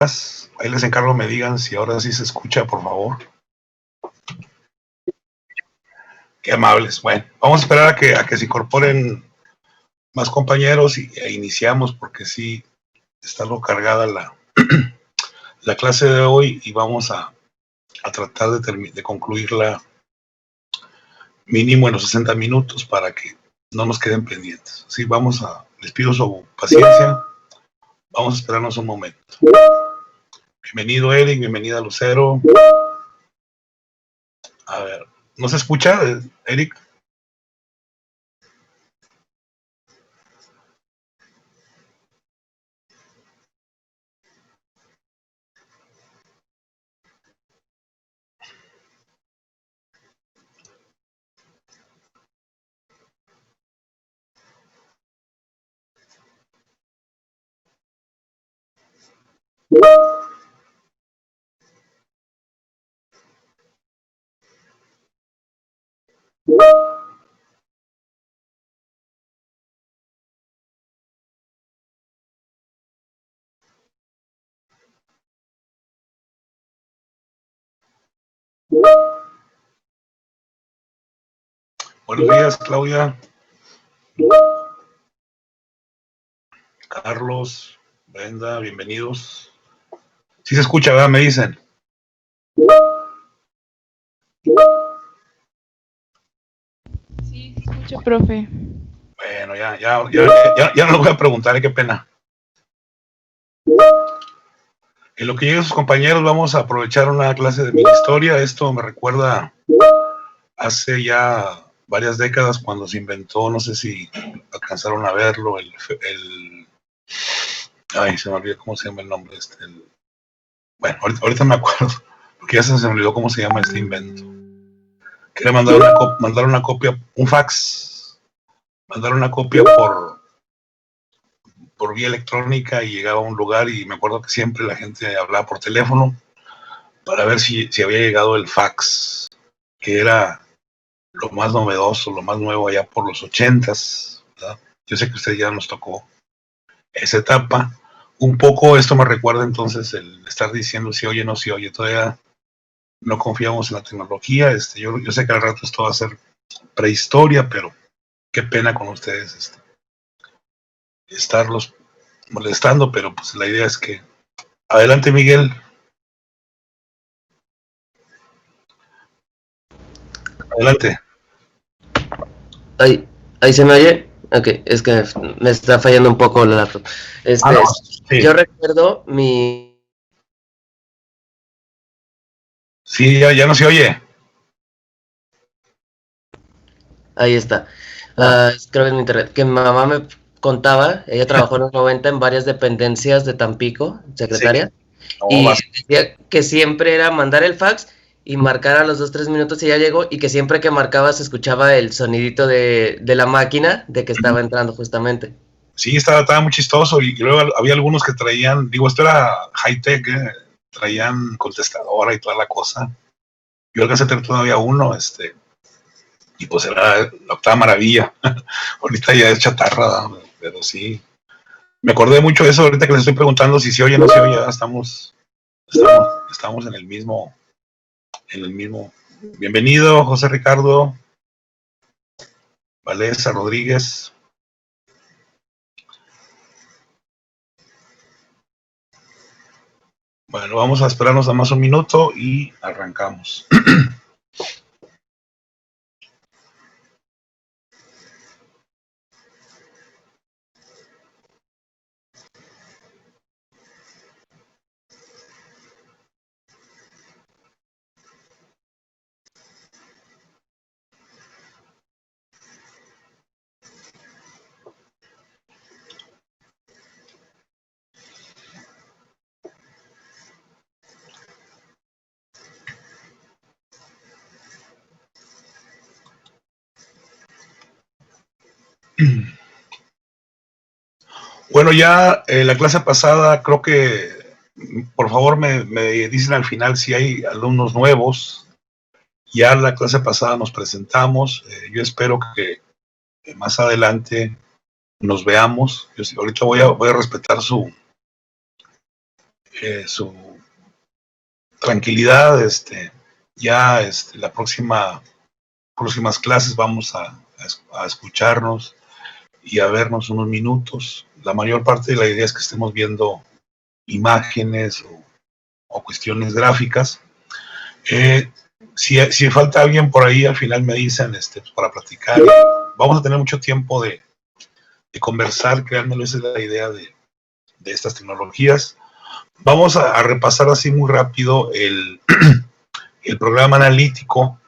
Ahí les encargo me digan si ahora sí se escucha, por favor. Qué amables. Bueno, vamos a esperar a que se incorporen más compañeros e iniciamos porque sí está algo cargada la clase de hoy y vamos a tratar de concluirla mínimo en los 60 minutos para que no nos queden pendientes. Sí, les pido su paciencia. Vamos a esperarnos un momento. Bienvenido Eric, bienvenida Lucero. A ver, ¿no se escucha, Eric? Buenos días, Claudia. Carlos, Brenda, bienvenidos. Sí se escucha, ¿verdad? Me dicen. Sí, se escucha, profe. Bueno, ya no lo voy a preguntar, qué pena. En lo que lleguen sus compañeros, vamos a aprovechar una clase de mi historia. Esto me recuerda hace ya varias décadas cuando se inventó, no sé si alcanzaron a verlo, ay, se me olvidó cómo se llama el nombre. Bueno, ahorita me acuerdo, porque ya se me olvidó cómo se llama este invento. Quería mandar una copia, un fax, mandar una copia por vía electrónica y llegaba a un lugar y me acuerdo que siempre la gente hablaba por teléfono para ver si había llegado el fax, que era lo más novedoso, lo más nuevo allá por los 80s, ¿verdad? Yo sé que a usted ya nos tocó esa etapa. Un poco esto me recuerda entonces el estar diciendo si oye o no si oye. Todavía no confiamos en la tecnología. Yo sé que al rato esto va a ser prehistoria, pero qué pena con ustedes estarlos molestando, pero pues la idea es que... Adelante, Miguel. Adelante. Ahí se me oye. Ok, es que me está fallando un poco la laptop. No, sí. Yo recuerdo mi... Sí, ya no se oye. Ahí está. Creo que en internet. Que mi mamá me contaba, ella trabajó en los 90 en varias dependencias de Tampico, secretaria, Sí. No, y decía que siempre era mandar el fax y marcar a los 2-3 minutos y ya llegó, y que siempre que marcaba se escuchaba el sonidito de la máquina de que estaba entrando justamente. Sí, estaba muy chistoso y luego había algunos que traían, digo, esto era high-tech, traían contestadora y toda la cosa. Yo alcancé a tener todavía uno, y pues era la octava maravilla. Ahorita ya es chatarra, pero sí. Me acordé mucho de eso ahorita que les estoy preguntando si se oye o no se oye. Estamos en el mismo. Bienvenido, José Ricardo Valesa Rodríguez. Bueno, vamos a esperarnos a más un minuto y arrancamos. Bueno, ya la clase pasada creo que, por favor, me dicen al final si hay alumnos nuevos. Ya la clase pasada nos presentamos. Yo espero que más adelante nos veamos. Ahorita voy a respetar su tranquilidad. Ya la próximas clases vamos a escucharnos y a vernos unos minutos. La mayor parte de la idea es que estemos viendo imágenes o cuestiones gráficas. Si falta alguien por ahí, al final me dicen para platicar. Vamos a tener mucho tiempo de conversar, créanmelo, esa es la idea de estas tecnologías. Vamos a repasar así muy rápido el programa analítico.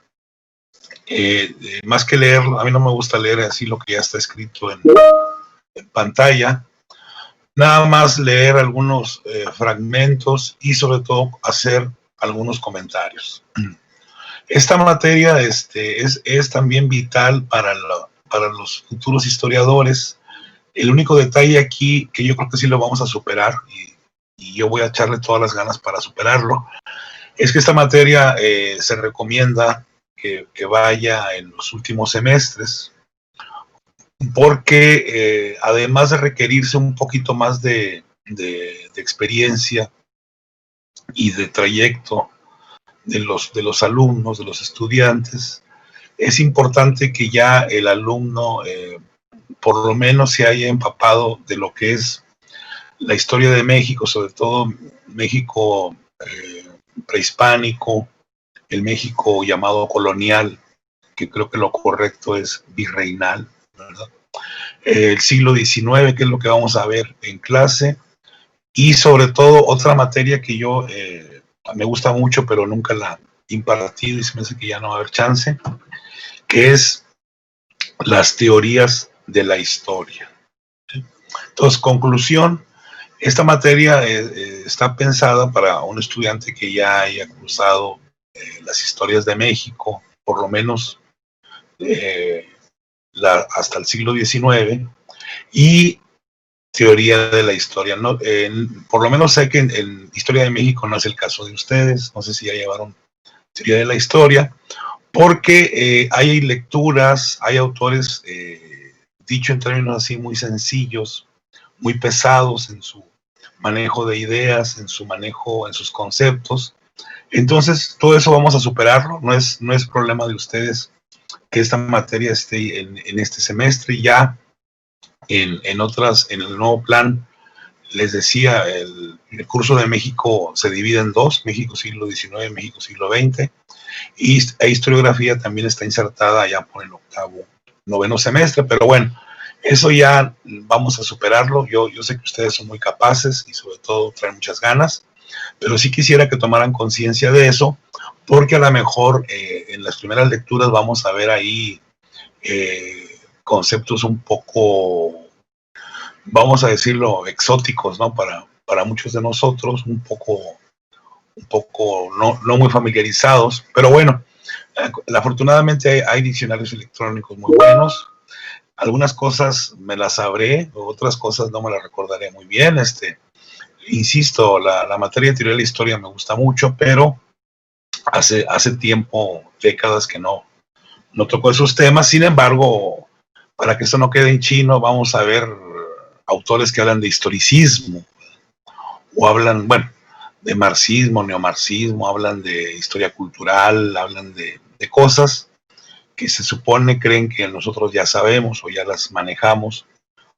Más que leerlo, a mí no me gusta leer así lo que ya está escrito en pantalla. Nada más leer algunos fragmentos y sobre todo hacer algunos comentarios. Esta materia es también vital para los futuros historiadores. El único detalle aquí, que yo creo que sí lo vamos a superar, y yo voy a echarle todas las ganas para superarlo, es que esta materia se recomienda que vaya en los últimos semestres, porque además de requerirse un poquito más de experiencia y de trayecto de los alumnos, de los estudiantes, es importante que ya el alumno por lo menos se haya empapado de lo que es la historia de México, sobre todo México prehispánico, el México llamado colonial, que creo que lo correcto es virreinal, ¿verdad? El siglo XIX, que es lo que vamos a ver en clase, y sobre todo otra materia que yo me gusta mucho, pero nunca la he impartido y se me hace que ya no va a haber chance, que es las teorías de la historia. Entonces, conclusión, esta materia está pensada para un estudiante que ya haya cursado las historias de México, por lo menos hasta el siglo XIX, y teoría de la historia. ¿No? Por lo menos sé que en Historia de México no es el caso de ustedes, no sé si ya llevaron teoría de la historia, porque hay lecturas, hay autores, dicho en términos así muy sencillos, muy pesados en su manejo de ideas, en su manejo, en sus conceptos. Entonces, todo eso vamos a superarlo, no es problema de ustedes que esta materia esté en este semestre. Ya en el nuevo plan, les decía, el curso de México se divide en dos: México siglo XIX, México siglo XX, y historiografía también está insertada ya por el noveno semestre, pero bueno, eso ya vamos a superarlo. Yo sé que ustedes son muy capaces y sobre todo traen muchas ganas, pero sí quisiera que tomaran conciencia de eso, porque a lo mejor en las primeras lecturas vamos a ver ahí conceptos un poco, vamos a decirlo, exóticos, ¿no? Para muchos de nosotros, un poco no muy familiarizados, pero bueno, afortunadamente hay diccionarios electrónicos muy buenos. Algunas cosas me las sabré, otras cosas no me las recordaré muy bien. Insisto, la materia de teoría de la historia me gusta mucho, pero hace tiempo, décadas que no tocó esos temas. Sin embargo, para que esto no quede en chino, vamos a ver autores que hablan de historicismo, o hablan, bueno, de marxismo, neomarxismo, hablan de historia cultural, hablan de cosas que se supone creen que nosotros ya sabemos o ya las manejamos,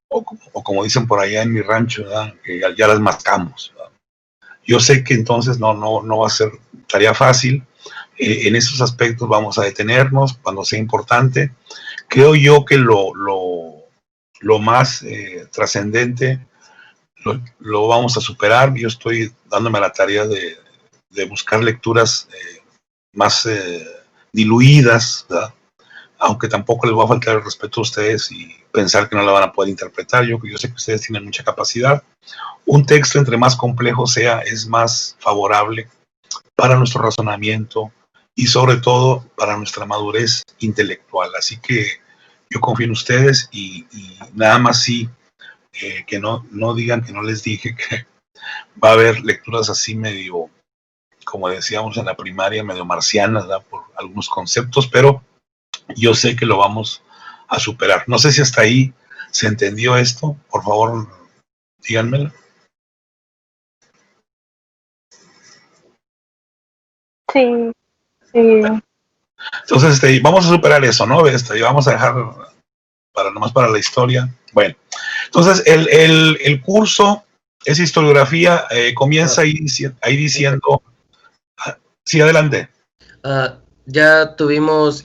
o como dicen por allá en mi rancho, ¿verdad? Que ya las mascamos, ¿verdad? Yo sé que entonces no va a ser tarea fácil. En esos aspectos vamos a detenernos cuando sea importante. Creo yo que lo más trascendente lo vamos a superar. Yo estoy dándome la tarea de buscar lecturas más diluidas, ¿verdad? Aunque tampoco les va a faltar el respeto a ustedes y pensar que no la van a poder interpretar. Yo sé que ustedes tienen mucha capacidad. Un texto, entre más complejo sea, es más favorable para nuestro razonamiento y sobre todo para nuestra madurez intelectual. Así que yo confío en ustedes y nada más sí, que no digan que no les dije que va a haber lecturas así medio, como decíamos en la primaria, medio marcianas, ¿verdad? Por algunos conceptos, pero yo sé que lo vamos a superar. No sé si hasta ahí se entendió esto. Por favor, díganmelo. Sí, sí. Entonces, vamos a superar eso, ¿no? Y vamos a dejar nomás para la historia. Bueno, entonces el curso es historiografía, comienza ahí diciendo, sí, adelante. Ya tuvimos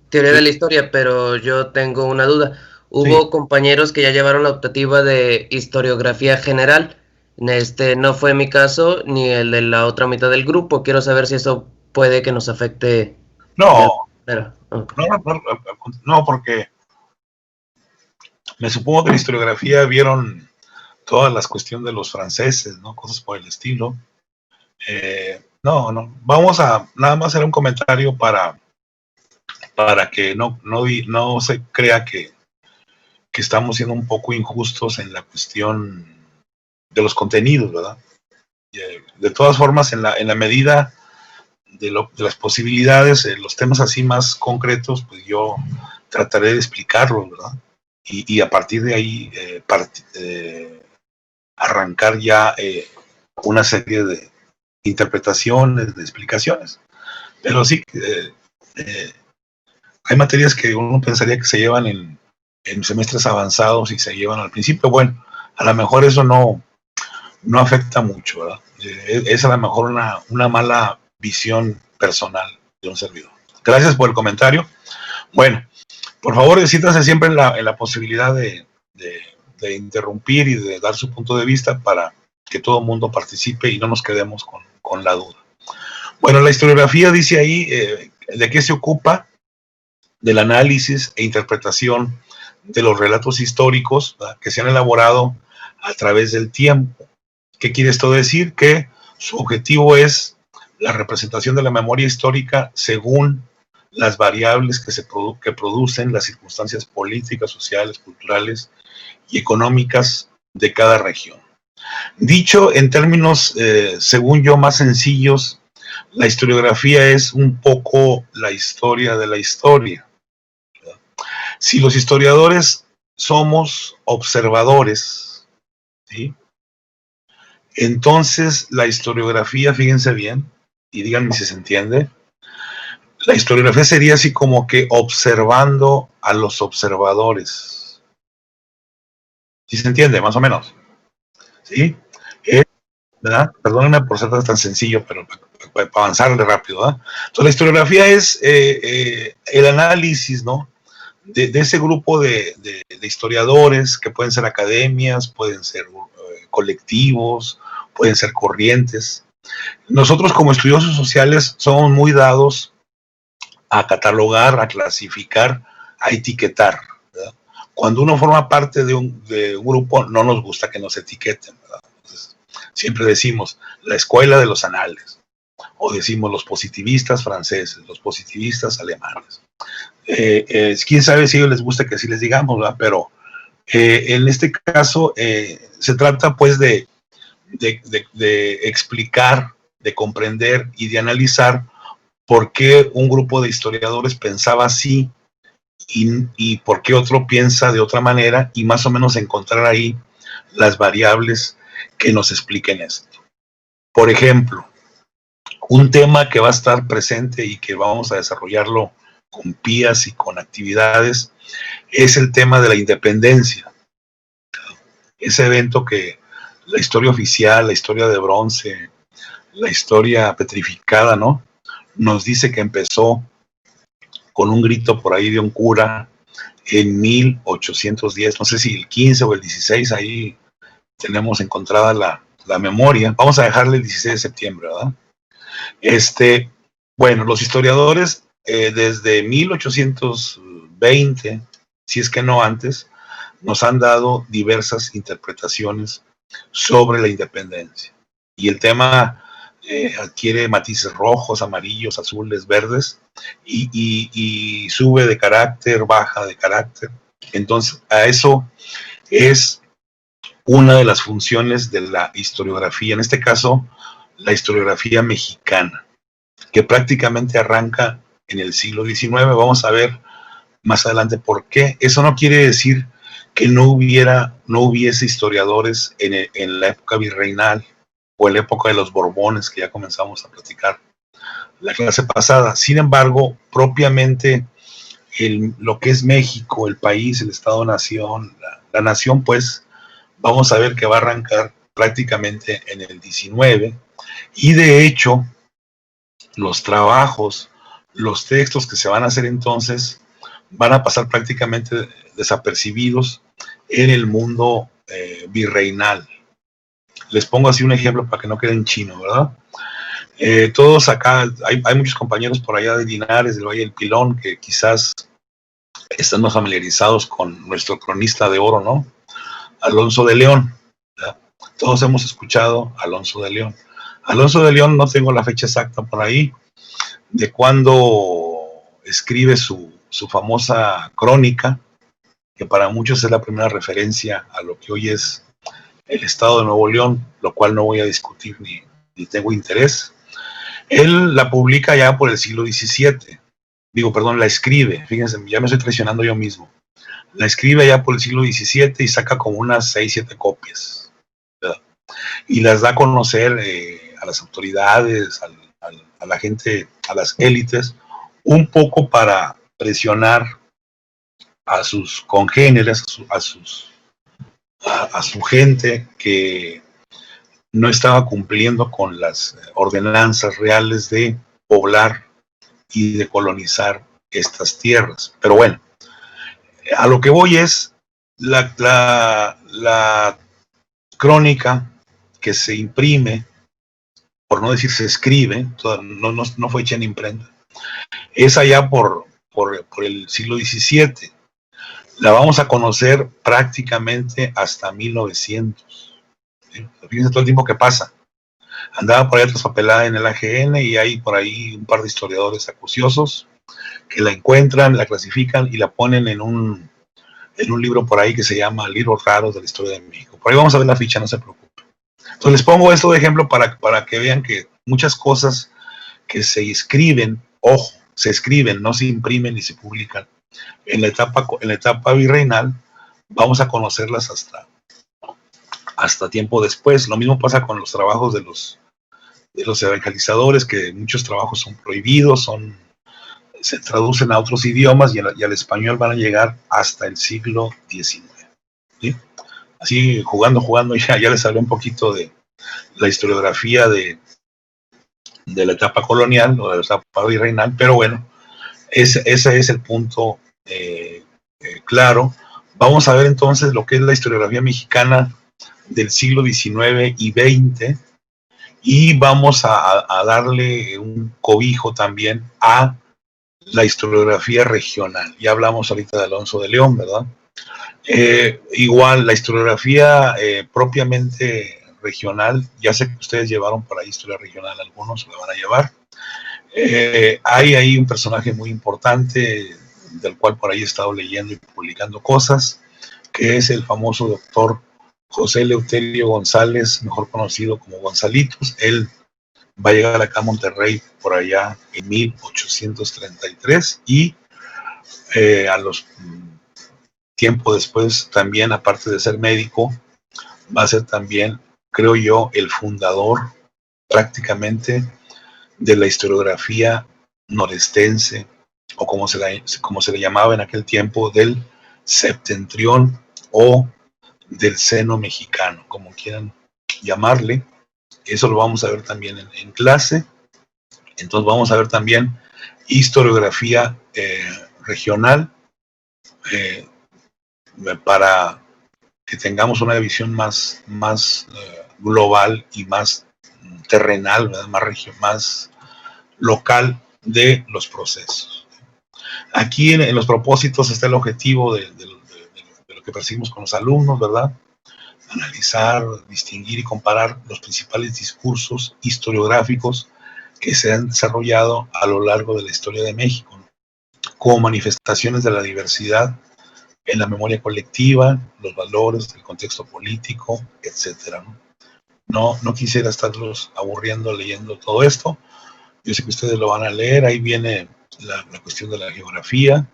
teoría de la historia, pero yo tengo una duda. Hubo compañeros que ya llevaron la optativa de historiografía general. No fue mi caso ni el de la otra mitad del grupo. Quiero saber si eso puede que nos afecte. No, Okay. no, porque me supongo que en historiografía vieron todas las cuestiones de los franceses, ¿no? Cosas por el estilo. No, vamos a nada más hacer un comentario para que no se crea que estamos siendo un poco injustos en la cuestión de los contenidos, ¿verdad? De todas formas, en la medida de las posibilidades, los temas así más concretos, pues yo trataré de explicarlos, ¿verdad? Y a partir de ahí arrancar ya una serie de interpretaciones, de explicaciones. Pero sí, hay materias que uno pensaría que se llevan en semestres avanzados y se llevan al principio. Bueno, a lo mejor eso no afecta mucho, ¿verdad? Es a lo mejor una mala visión personal de un servidor. Gracias por el comentario. Bueno, por favor, siéntanse siempre en la posibilidad de interrumpir y de dar su punto de vista para que todo el mundo participe y no nos quedemos con la duda. Bueno, la historiografía dice ahí de qué se ocupa, del análisis e interpretación de los relatos históricos, ¿verdad?, que se han elaborado a través del tiempo. ¿Qué quiere esto decir? Que su objetivo es la representación de la memoria histórica según las variables que producen las circunstancias políticas, sociales, culturales y económicas de cada región. Dicho en términos, según yo, más sencillos, la historiografía es un poco la historia de la historia. Si los historiadores somos observadores, ¿sí?, entonces la historiografía, fíjense bien, y díganme si se entiende, la historiografía sería así como que observando a los observadores. ¿Sí se entiende, más o menos? ¿Sí? ¿Verdad? Perdónenme por ser tan sencillo, pero para avanzarle rápido, ¿verdad? Entonces la historiografía es el análisis, ¿no?, de ese grupo de historiadores, que pueden ser academias, pueden ser colectivos, pueden ser corrientes. Nosotros como estudiosos sociales somos muy dados a catalogar, a clasificar, a etiquetar, ¿verdad? Cuando uno forma parte de un grupo, no nos gusta que nos etiqueten, ¿verdad? Entonces, siempre decimos la escuela de los anales, o decimos los positivistas franceses, los positivistas alemanes. Quién sabe si a ellos les gusta que así les digamos, ¿verdad? Pero en este caso se trata pues de explicar, de comprender y de analizar por qué un grupo de historiadores pensaba así y por qué otro piensa de otra manera, y más o menos encontrar ahí las variables que nos expliquen esto. Por ejemplo, un tema que va a estar presente y que vamos a desarrollarlo con PIAs y con actividades es el tema de la independencia. Ese evento que la historia oficial, la historia de bronce, la historia petrificada, ¿no?, nos dice que empezó con un grito por ahí de un cura en 1810, no sé si el 15 o el 16, ahí tenemos encontrada la memoria. Vamos a dejarle el 16 de septiembre, ¿verdad? Bueno, los historiadores desde 1820, si es que no antes, nos han dado diversas interpretaciones sobre la independencia. Y el tema adquiere matices rojos, amarillos, azules, verdes, y sube de carácter, baja de carácter. Entonces, a eso es una de las funciones de la historiografía, en este caso, la historiografía mexicana, que prácticamente arranca en el siglo XIX. Vamos a ver más adelante por qué. Eso no quiere decir que no hubiese historiadores en la época virreinal o en la época de los Borbones, que ya comenzamos a platicar la clase pasada. Sin embargo, propiamente lo que es México, el país, el Estado-Nación, la nación, pues vamos a ver que va a arrancar prácticamente en el 19, y de hecho los trabajos, los textos que se van a hacer entonces van a pasar prácticamente desapercibidos en el mundo virreinal. Les pongo así un ejemplo para que no quede en chino, ¿verdad? Todos acá, hay muchos compañeros por allá de Linares, del Valle del Pilón, que quizás están más familiarizados con nuestro cronista de oro, ¿no? Alonso de León, ¿verdad? Todos hemos escuchado a Alonso de León. Alonso de León, no tengo la fecha exacta por ahí, de cuando escribe su famosa crónica, que para muchos es la primera referencia a lo que hoy es el estado de Nuevo León, lo cual no voy a discutir ni tengo interés. Él la publica ya por el siglo XVII, la escribe, fíjense, ya me estoy traicionando yo mismo. La escribe ya por el siglo XVII y saca como unas 6, 7 copias, ¿verdad? Y las da a conocer a las autoridades, a la gente, a las élites, un poco para presionar a sus congéneres, a su gente que no estaba cumpliendo con las ordenanzas reales de poblar y de colonizar estas tierras. Pero bueno, a lo que voy es la crónica que se imprime, por no decir se escribe, no fue hecha en imprenta, es allá por el siglo XVII. La vamos a conocer prácticamente hasta 1900. ¿Sí? Fíjense todo el tiempo que pasa. Andaba por ahí traspapelada en el AGN y hay por ahí un par de historiadores acuciosos que la encuentran, la clasifican y la ponen en un libro por ahí que se llama Libros Raros de la Historia de México. Por ahí vamos a ver la ficha, no se preocupen. Entonces les pongo esto de ejemplo para que vean que muchas cosas que se escriben, ojo, se escriben, no se imprimen ni se publican. En la etapa virreinal vamos a conocerlas hasta tiempo después. Lo mismo pasa con los trabajos de los evangelizadores, que muchos trabajos son prohibidos, se traducen a otros idiomas y al español van a llegar hasta el siglo XIX. ¿Sí? Así, jugando, ya les hablé un poquito de la historiografía de la etapa colonial o de la etapa virreinal, pero bueno, ese es el punto claro. Vamos a ver entonces lo que es la historiografía mexicana del siglo XIX y XX, y vamos a darle un cobijo también a la historiografía regional. Ya hablamos ahorita de Alonso de León, ¿verdad? Igual, la historiografía propiamente regional, ya sé que ustedes llevaron por ahí historia regional, algunos la van a llevar. Hay ahí un personaje muy importante, del cual por ahí he estado leyendo y publicando cosas, que es el famoso doctor José Eleuterio González, mejor conocido como Gonzalitos. Él va a llegar acá a Monterrey por allá en 1833 y a los tiempo después también, aparte de ser médico, va a ser también, creo yo, el fundador prácticamente de la historiografía norestense, o como se le llamaba en aquel tiempo, del septentrión o del seno mexicano, como quieran llamarle. Eso lo vamos a ver también en clase. Entonces vamos a ver también historiografía regional, para que tengamos una visión más global y más terrenal, ¿verdad? más local de los procesos. Aquí en los propósitos está el objetivo de lo que perseguimos con los alumnos, ¿verdad? Analizar, distinguir y comparar los principales discursos historiográficos que se han desarrollado a lo largo de la historia de México, ¿no? Como manifestaciones de la diversidad en la memoria colectiva, los valores, el contexto político, etcétera, ¿no? No quisiera estarlos aburriendo leyendo todo esto. Yo sé que ustedes lo van a leer. Ahí viene la cuestión de la geografía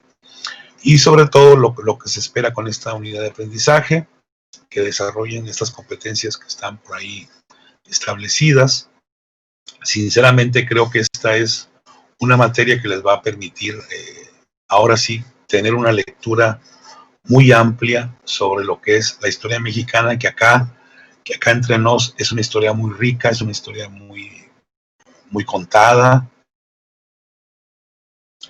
y sobre todo lo que se espera con esta unidad de aprendizaje, que desarrollen estas competencias que están por ahí establecidas. Sinceramente creo que esta es una materia que les va a permitir ahora sí tener una lectura muy amplia sobre lo que es la historia mexicana, que acá entre nos es una historia muy rica, es una historia muy contada.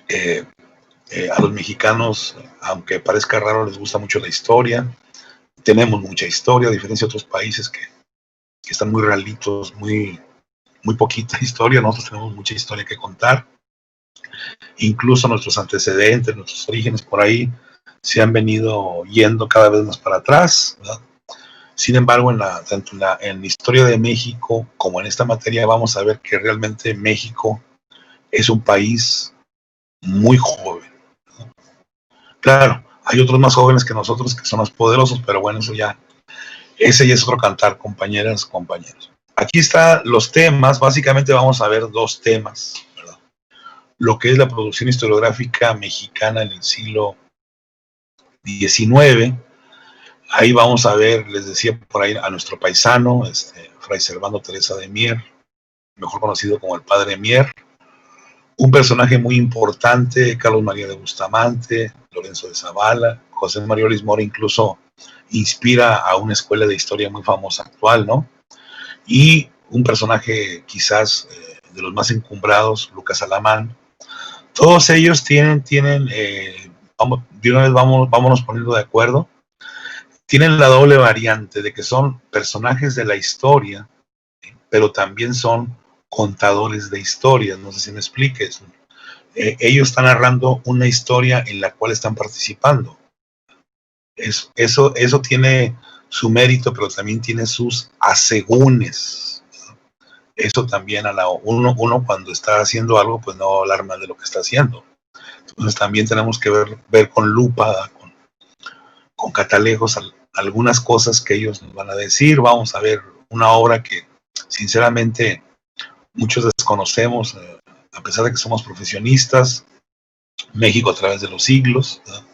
A los mexicanos, aunque parezca raro, les gusta mucho la historia. Tenemos mucha historia, a diferencia de otros países que están muy realitos, muy poquita historia. Nosotros tenemos mucha historia que contar. Incluso nuestros antecedentes, nuestros orígenes por ahí se han venido yendo cada vez más para atrás, ¿verdad? Sin embargo, tanto en la historia de México como en esta materia vamos a ver que realmente México es un país muy joven, ¿no? Claro, hay otros más jóvenes que nosotros que son más poderosos, pero bueno, ese ya es otro cantar, compañeras, compañeros. Aquí están los temas. Básicamente vamos a ver dos temas, ¿verdad? Lo que es la producción historiográfica mexicana en el siglo XIX. Ahí vamos a ver, les decía por ahí, a nuestro paisano, Fray Servando Teresa de Mier, mejor conocido como el Padre Mier, un personaje muy importante, Carlos María de Bustamante, Lorenzo de Zavala, José María Luis Mora incluso inspira a una escuela de historia muy famosa actual, ¿no? Y un personaje quizás de los más encumbrados, Lucas Alamán. Todos ellos tienen de una vez vámonos poniendo de acuerdo, tienen la doble variante de que son personajes de la historia, pero también son contadores de historias. No sé si me expliques. Ellos están narrando una historia en la cual están participando. Eso tiene su mérito, pero también tiene sus asegúnes. Eso también uno cuando está haciendo algo, pues no hablar mal de lo que está haciendo. Entonces también tenemos que ver con lupa, con catalejos algunas cosas que ellos nos van a decir. Vamos a ver una obra que sinceramente muchos desconocemos, a pesar de que somos profesionistas, México a través de los siglos, ¿verdad?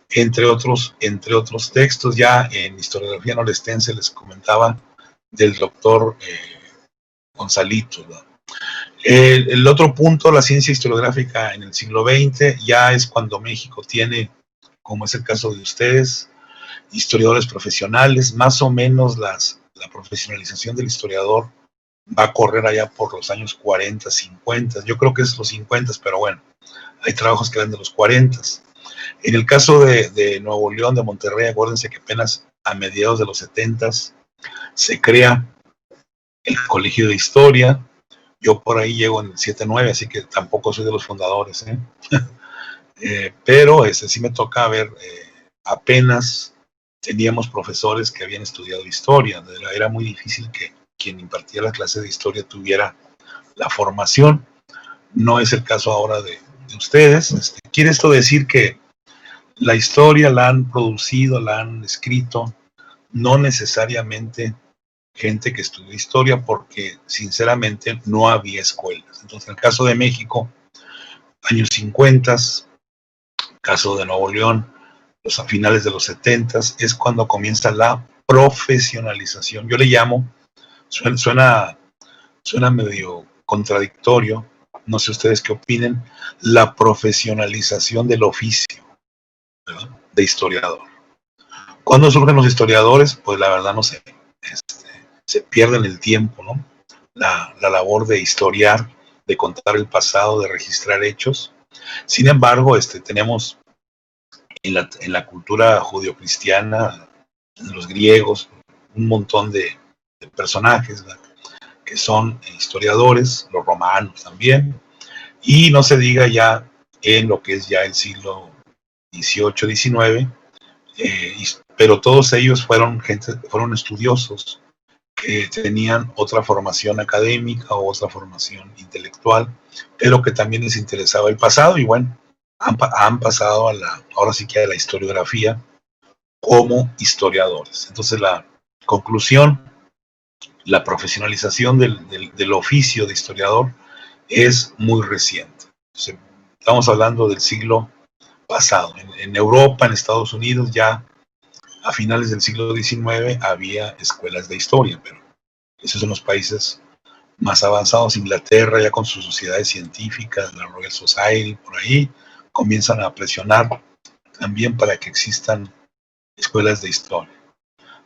Entre otros textos. Ya en historiografía norestense les comentaba del doctor Gonzalito, ¿verdad? El otro punto, la ciencia historiográfica en el siglo XX, ya es cuando México tiene, como es el caso de ustedes, historiadores profesionales. Más o menos la profesionalización del historiador va a correr allá por los años 40, 50. Yo creo que es los 50, pero bueno, hay trabajos que eran de los 40. En el caso de Nuevo León, de Monterrey, acuérdense que apenas a mediados de los 70 se crea el Colegio de Historia. Yo por ahí llego en el 79, así que tampoco soy de los fundadores, pero sí me toca ver, apenas teníamos profesores que habían estudiado historia. Era muy difícil que quien impartía la clase de historia tuviera la formación. No es el caso ahora de ustedes. Quiere esto decir que la historia la han producido, la han escrito, no necesariamente gente que estudió historia, porque sinceramente no había escuelas. Entonces, en el caso de México, años 50, caso de Nuevo León, a finales de los 70, es cuando comienza la profesionalización. Yo le llamo, suena medio contradictorio, no sé ustedes qué opinen, la profesionalización del oficio, ¿verdad?, de historiador. ¿Cuándo surgen los historiadores? Pues la verdad no sé, se pierden el tiempo, ¿no? La labor de historiar, de contar el pasado, de registrar hechos. Sin embargo, tenemos en la cultura judeocristiana, los griegos, un montón de personajes, ¿verdad?, que son historiadores, los romanos también, y no se diga ya en lo que es ya el siglo XVIII, XIX, pero todos ellos fueron estudiosos que tenían otra formación académica o otra formación intelectual, pero que también les interesaba el pasado, y bueno, han pasado ahora sí que a la historiografía como historiadores. Entonces la conclusión, la profesionalización del oficio de historiador es muy reciente. Entonces, estamos hablando del siglo pasado. En Europa, en Estados Unidos, ya a finales del siglo XIX había escuelas de historia, pero esos son los países más avanzados, Inglaterra ya con sus sociedades científicas, la Royal Society, por ahí, comienzan a presionar también para que existan escuelas de historia.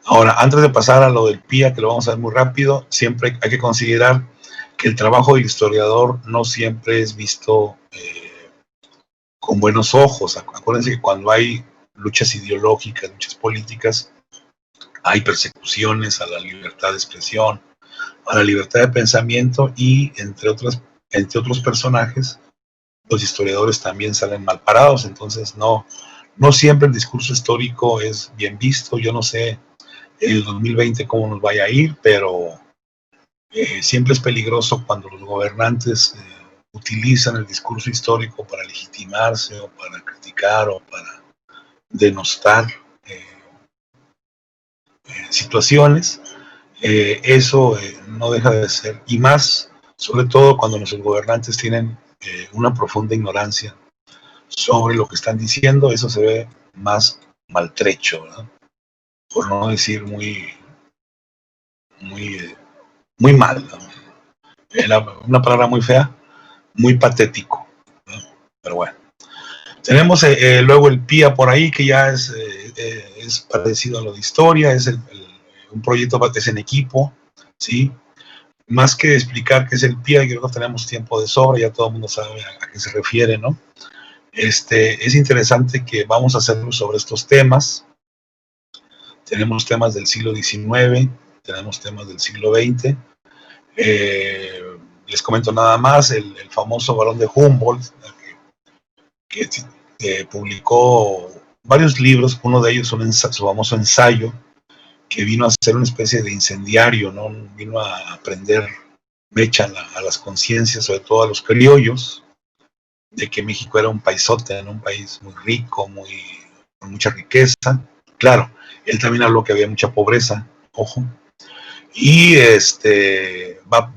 Ahora, antes de pasar a lo del PIA, que lo vamos a ver muy rápido, siempre hay que considerar que el trabajo del historiador no siempre es visto con buenos ojos. Acuérdense que cuando hay luchas ideológicas, luchas políticas, hay persecuciones a la libertad de expresión, a la libertad de pensamiento y entre otros personajes, los historiadores también salen mal parados. Entonces no siempre el discurso histórico es bien visto. Yo no sé el 2020 cómo nos vaya a ir, pero siempre es peligroso cuando los gobernantes utilizan el discurso histórico para legitimarse o para criticar o para denostar situaciones. Eso no deja de ser, y más sobre todo cuando nuestros gobernantes tienen una profunda ignorancia sobre lo que están diciendo. Eso se ve más maltrecho, ¿verdad? Por no decir muy mal, ¿no? Una palabra muy fea, muy patético, ¿no? Pero bueno, tenemos luego el PIA por ahí, que ya es parecido a lo de historia, es un proyecto que es en equipo, ¿sí? Más que explicar qué es el PIA, creo que tenemos tiempo de sobra, ya todo el mundo sabe a qué se refiere, ¿no? Es interesante que vamos a hacerlo sobre estos temas. Tenemos temas del siglo XIX, tenemos temas del siglo XX. Les comento nada más, el famoso Barón de Humboldt, que publicó varios libros. Uno de ellos su famoso ensayo, que vino a ser una especie de incendiario, ¿no? Vino a prender mecha a las conciencias, sobre todo a los criollos, de que México era un paisote, ¿no? Un país muy rico, con mucha riqueza. Claro, él también habló que había mucha pobreza, ojo, y va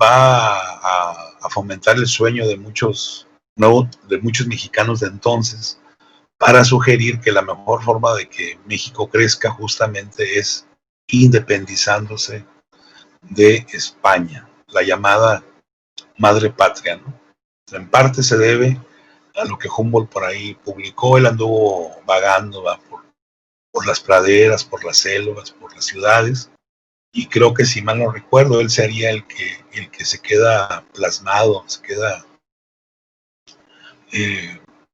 a fomentar el sueño de muchos mexicanos de entonces, para sugerir que la mejor forma de que México crezca justamente es independizándose de España, la llamada madre patria, ¿no? En parte se debe a lo que Humboldt por ahí publicó. Él anduvo vagando, ¿va? Por las praderas, por las selvas, por las ciudades, y creo que, si mal no recuerdo, él sería el que se queda plasmado, se queda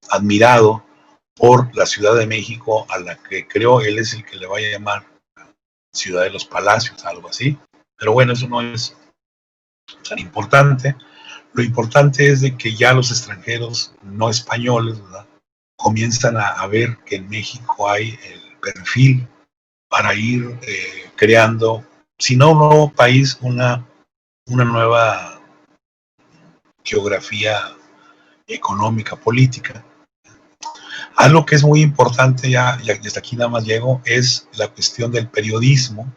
admirado por la Ciudad de México, a la que creo él es el que le va a llamar Ciudad de los Palacios, algo así. Pero bueno, eso no es tan importante. Lo importante es de que ya los extranjeros no españoles, ¿verdad?, comienzan a ver que en México hay el perfil para ir creando, si no un nuevo país, una nueva geografía económica, política. Algo que es muy importante, ya hasta aquí nada más llego, es la cuestión del periodismo.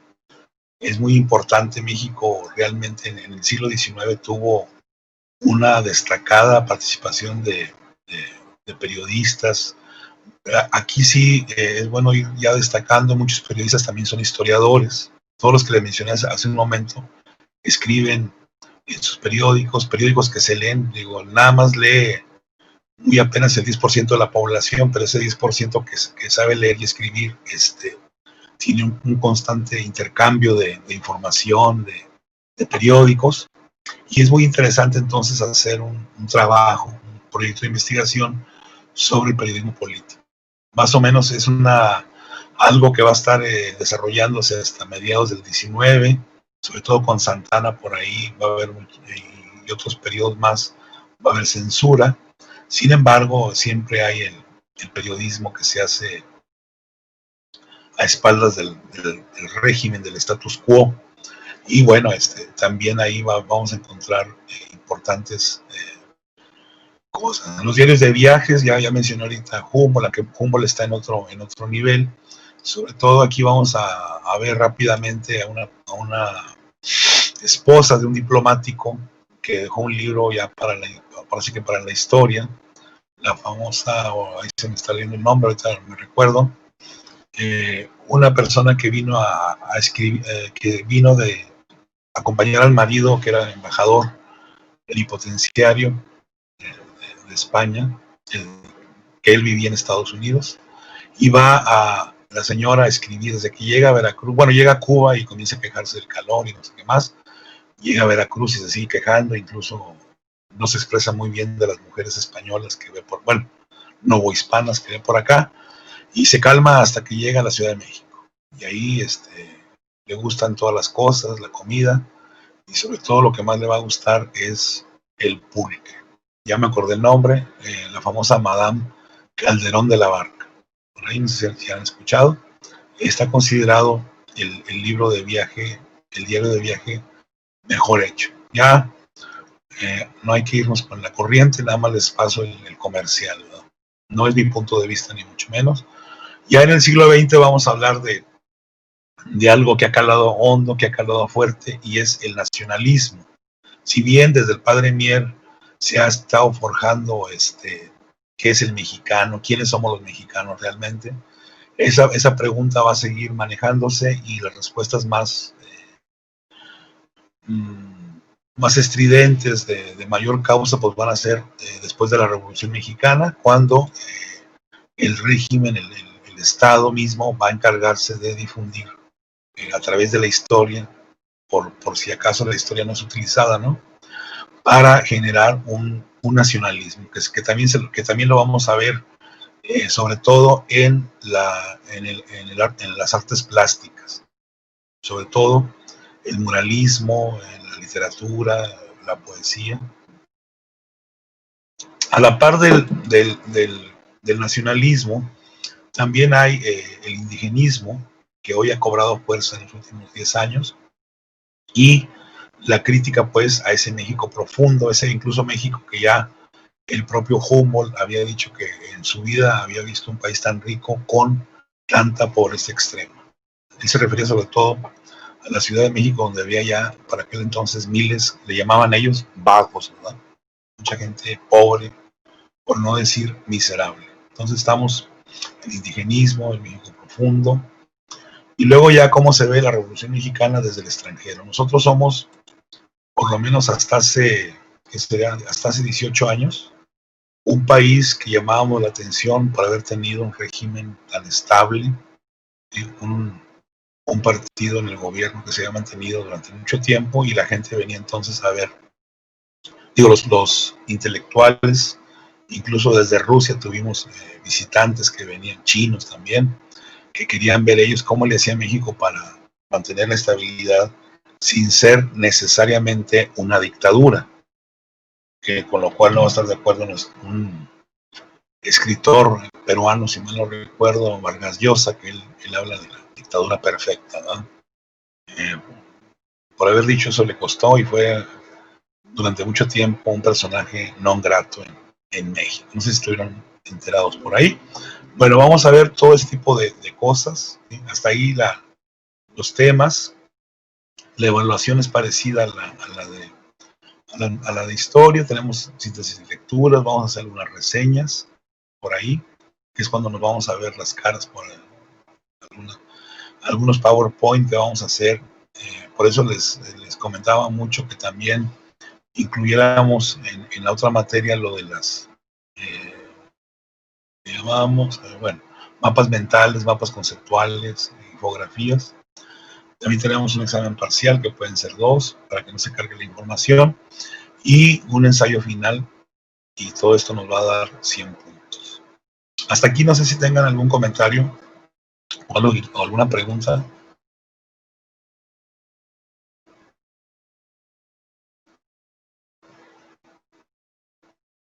Es muy importante. México realmente en el siglo XIX tuvo una destacada participación de periodistas. Aquí sí es bueno ir ya destacando, muchos periodistas también son historiadores. Todos los que les mencioné hace un momento escriben en sus periódicos que se leen. Digo, nada más lee muy apenas el 10% de la población, pero ese 10% que sabe leer y escribir tiene un constante intercambio de información, de periódicos, y es muy interesante entonces hacer un trabajo, un proyecto de investigación sobre el periodismo político. Más o menos es algo que va a estar desarrollándose hasta mediados del 19, sobre todo con Santana por ahí, va a haber, y otros periodos más, va a haber censura. Sin embargo, siempre hay el periodismo que se hace a espaldas del régimen, del status quo. Y bueno, también ahí vamos a encontrar importantes cosas. En los diarios de viajes, ya mencioné ahorita Humboldt, que Humboldt está en otro nivel. Sobre todo aquí vamos a ver rápidamente a una esposa de un diplomático que dejó un libro ya para la historia, la famosa, ahí se me está leyendo el nombre, ahorita me recuerdo, una persona que vino a escribir, que vino de acompañar al marido, que era embajador plenipotenciario de España, que él vivía en Estados Unidos, y va a la señora a escribir desde que llega a Veracruz. Bueno, llega a Cuba y comienza a quejarse del calor y no sé qué más. Llega a Veracruz y se sigue quejando, incluso no se expresa muy bien de las mujeres españolas que ve por, bueno, novohispanas que ve por acá, y se calma hasta que llega a la Ciudad de México. Y ahí le gustan todas las cosas, la comida, y sobre todo lo que más le va a gustar es el pulque. Ya me acordé el nombre, la famosa Madame Calderón de la Barca. Por ahí no sé si han escuchado. Está considerado el libro de viaje, el diario de viaje mejor hecho. Ya no hay que irnos con la corriente, nada más les paso el comercial, ¿verdad? No es mi punto de vista ni mucho menos. Ya en el siglo XX vamos a hablar de algo que ha calado hondo, que ha calado fuerte, y es el nacionalismo. Si bien desde el padre Mier se ha estado forjando qué es el mexicano, quiénes somos los mexicanos realmente, esa pregunta va a seguir manejándose, y las respuestas más estridentes, de mayor causa, pues van a ser después de la Revolución Mexicana, cuando el régimen, el Estado mismo va a encargarse de difundir a través de la historia, por si acaso la historia no es utilizada, ¿no?, para generar un nacionalismo, que también lo vamos a ver, sobre todo en las artes plásticas, sobre todo el muralismo, en la literatura, la poesía. A la par del nacionalismo, también hay el indigenismo, que hoy ha cobrado fuerza en los últimos 10 años, y la crítica pues a ese México profundo, ese incluso México que ya el propio Humboldt había dicho que en su vida había visto un país tan rico con tanta pobreza extrema. Él se refería sobre todo a la Ciudad de México, donde había ya para aquel entonces miles, le llamaban ellos vagos, ¿verdad? Mucha gente pobre, por no decir miserable. Entonces estamos el indigenismo, el México profundo, y luego ya cómo se ve la Revolución Mexicana desde el extranjero. Nosotros somos, por lo menos hasta hace 18 años, un país que llamábamos la atención por haber tenido un régimen tan estable, un partido en el gobierno que se había mantenido durante mucho tiempo, y la gente venía entonces a ver, los intelectuales, incluso desde Rusia tuvimos visitantes que venían, chinos también, que querían ver ellos cómo le hacía México para mantener la estabilidad sin ser necesariamente una dictadura, que con lo cual no va a estar de acuerdo un escritor peruano, si mal no recuerdo, Vargas Llosa, que él habla de la dictadura perfecta, ¿no? Por haber dicho eso le costó, y fue durante mucho tiempo un personaje non grato en México. No sé si estuvieron enterados por ahí. Bueno, vamos a ver todo ese tipo de cosas, ¿sí? Hasta ahí los temas. La evaluación es parecida a la de historia. Tenemos síntesis de lecturas, vamos a hacer unas reseñas por ahí, que es cuando nos vamos a ver las caras por algunos PowerPoint que vamos a hacer. Por eso les comentaba mucho que también incluyéramos en la otra materia lo de las llamábamos, mapas mentales, mapas conceptuales, infografías. También tenemos un examen parcial, que pueden ser 2, para que no se cargue la información, y un ensayo final, y todo esto nos va a dar 100 puntos. Hasta aquí no sé si tengan algún comentario o alguna pregunta.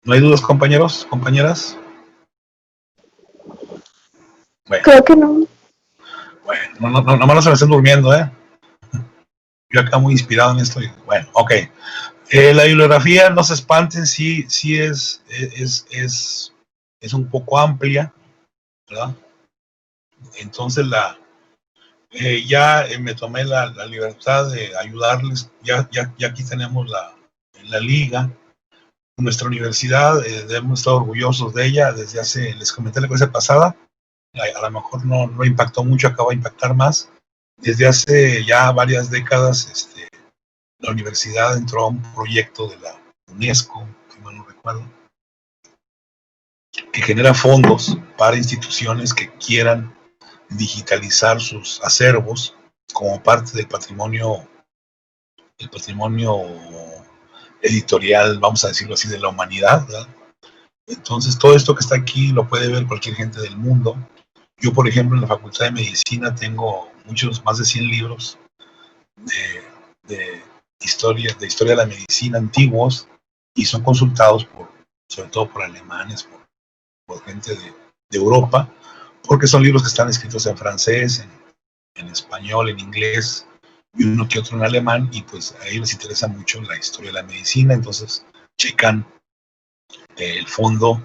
¿No hay dudas, compañeros, compañeras? Bueno. Creo que no. Bueno, no se me estén durmiendo, ¿eh? Yo acá muy inspirado en esto. Bueno, ok. La bibliografía, no se espanten, sí es un poco amplia, ¿verdad? Entonces ya me tomé la libertad de ayudarles. Ya aquí tenemos la liga. Nuestra universidad, hemos estado orgullosos de ella desde hace, les comenté la clase pasada, a lo mejor no impactó mucho, acaba de impactar más. Desde hace ya varias décadas la universidad entró a un proyecto de la UNESCO, si mal no recuerdo, que genera fondos para instituciones que quieran digitalizar sus acervos como parte del patrimonio editorial, vamos a decirlo así, de la humanidad, ¿verdad? Entonces, todo esto que está aquí lo puede ver cualquier gente del mundo. Yo, por ejemplo, en la Facultad de Medicina tengo más de 100 libros de historia de la medicina antiguos, y son consultados sobre todo por alemanes, por gente de Europa, porque son libros que están escritos en francés, en español, en inglés, y uno que otro en alemán, y pues a ellos les interesa mucho la historia de la medicina. Entonces checan el fondo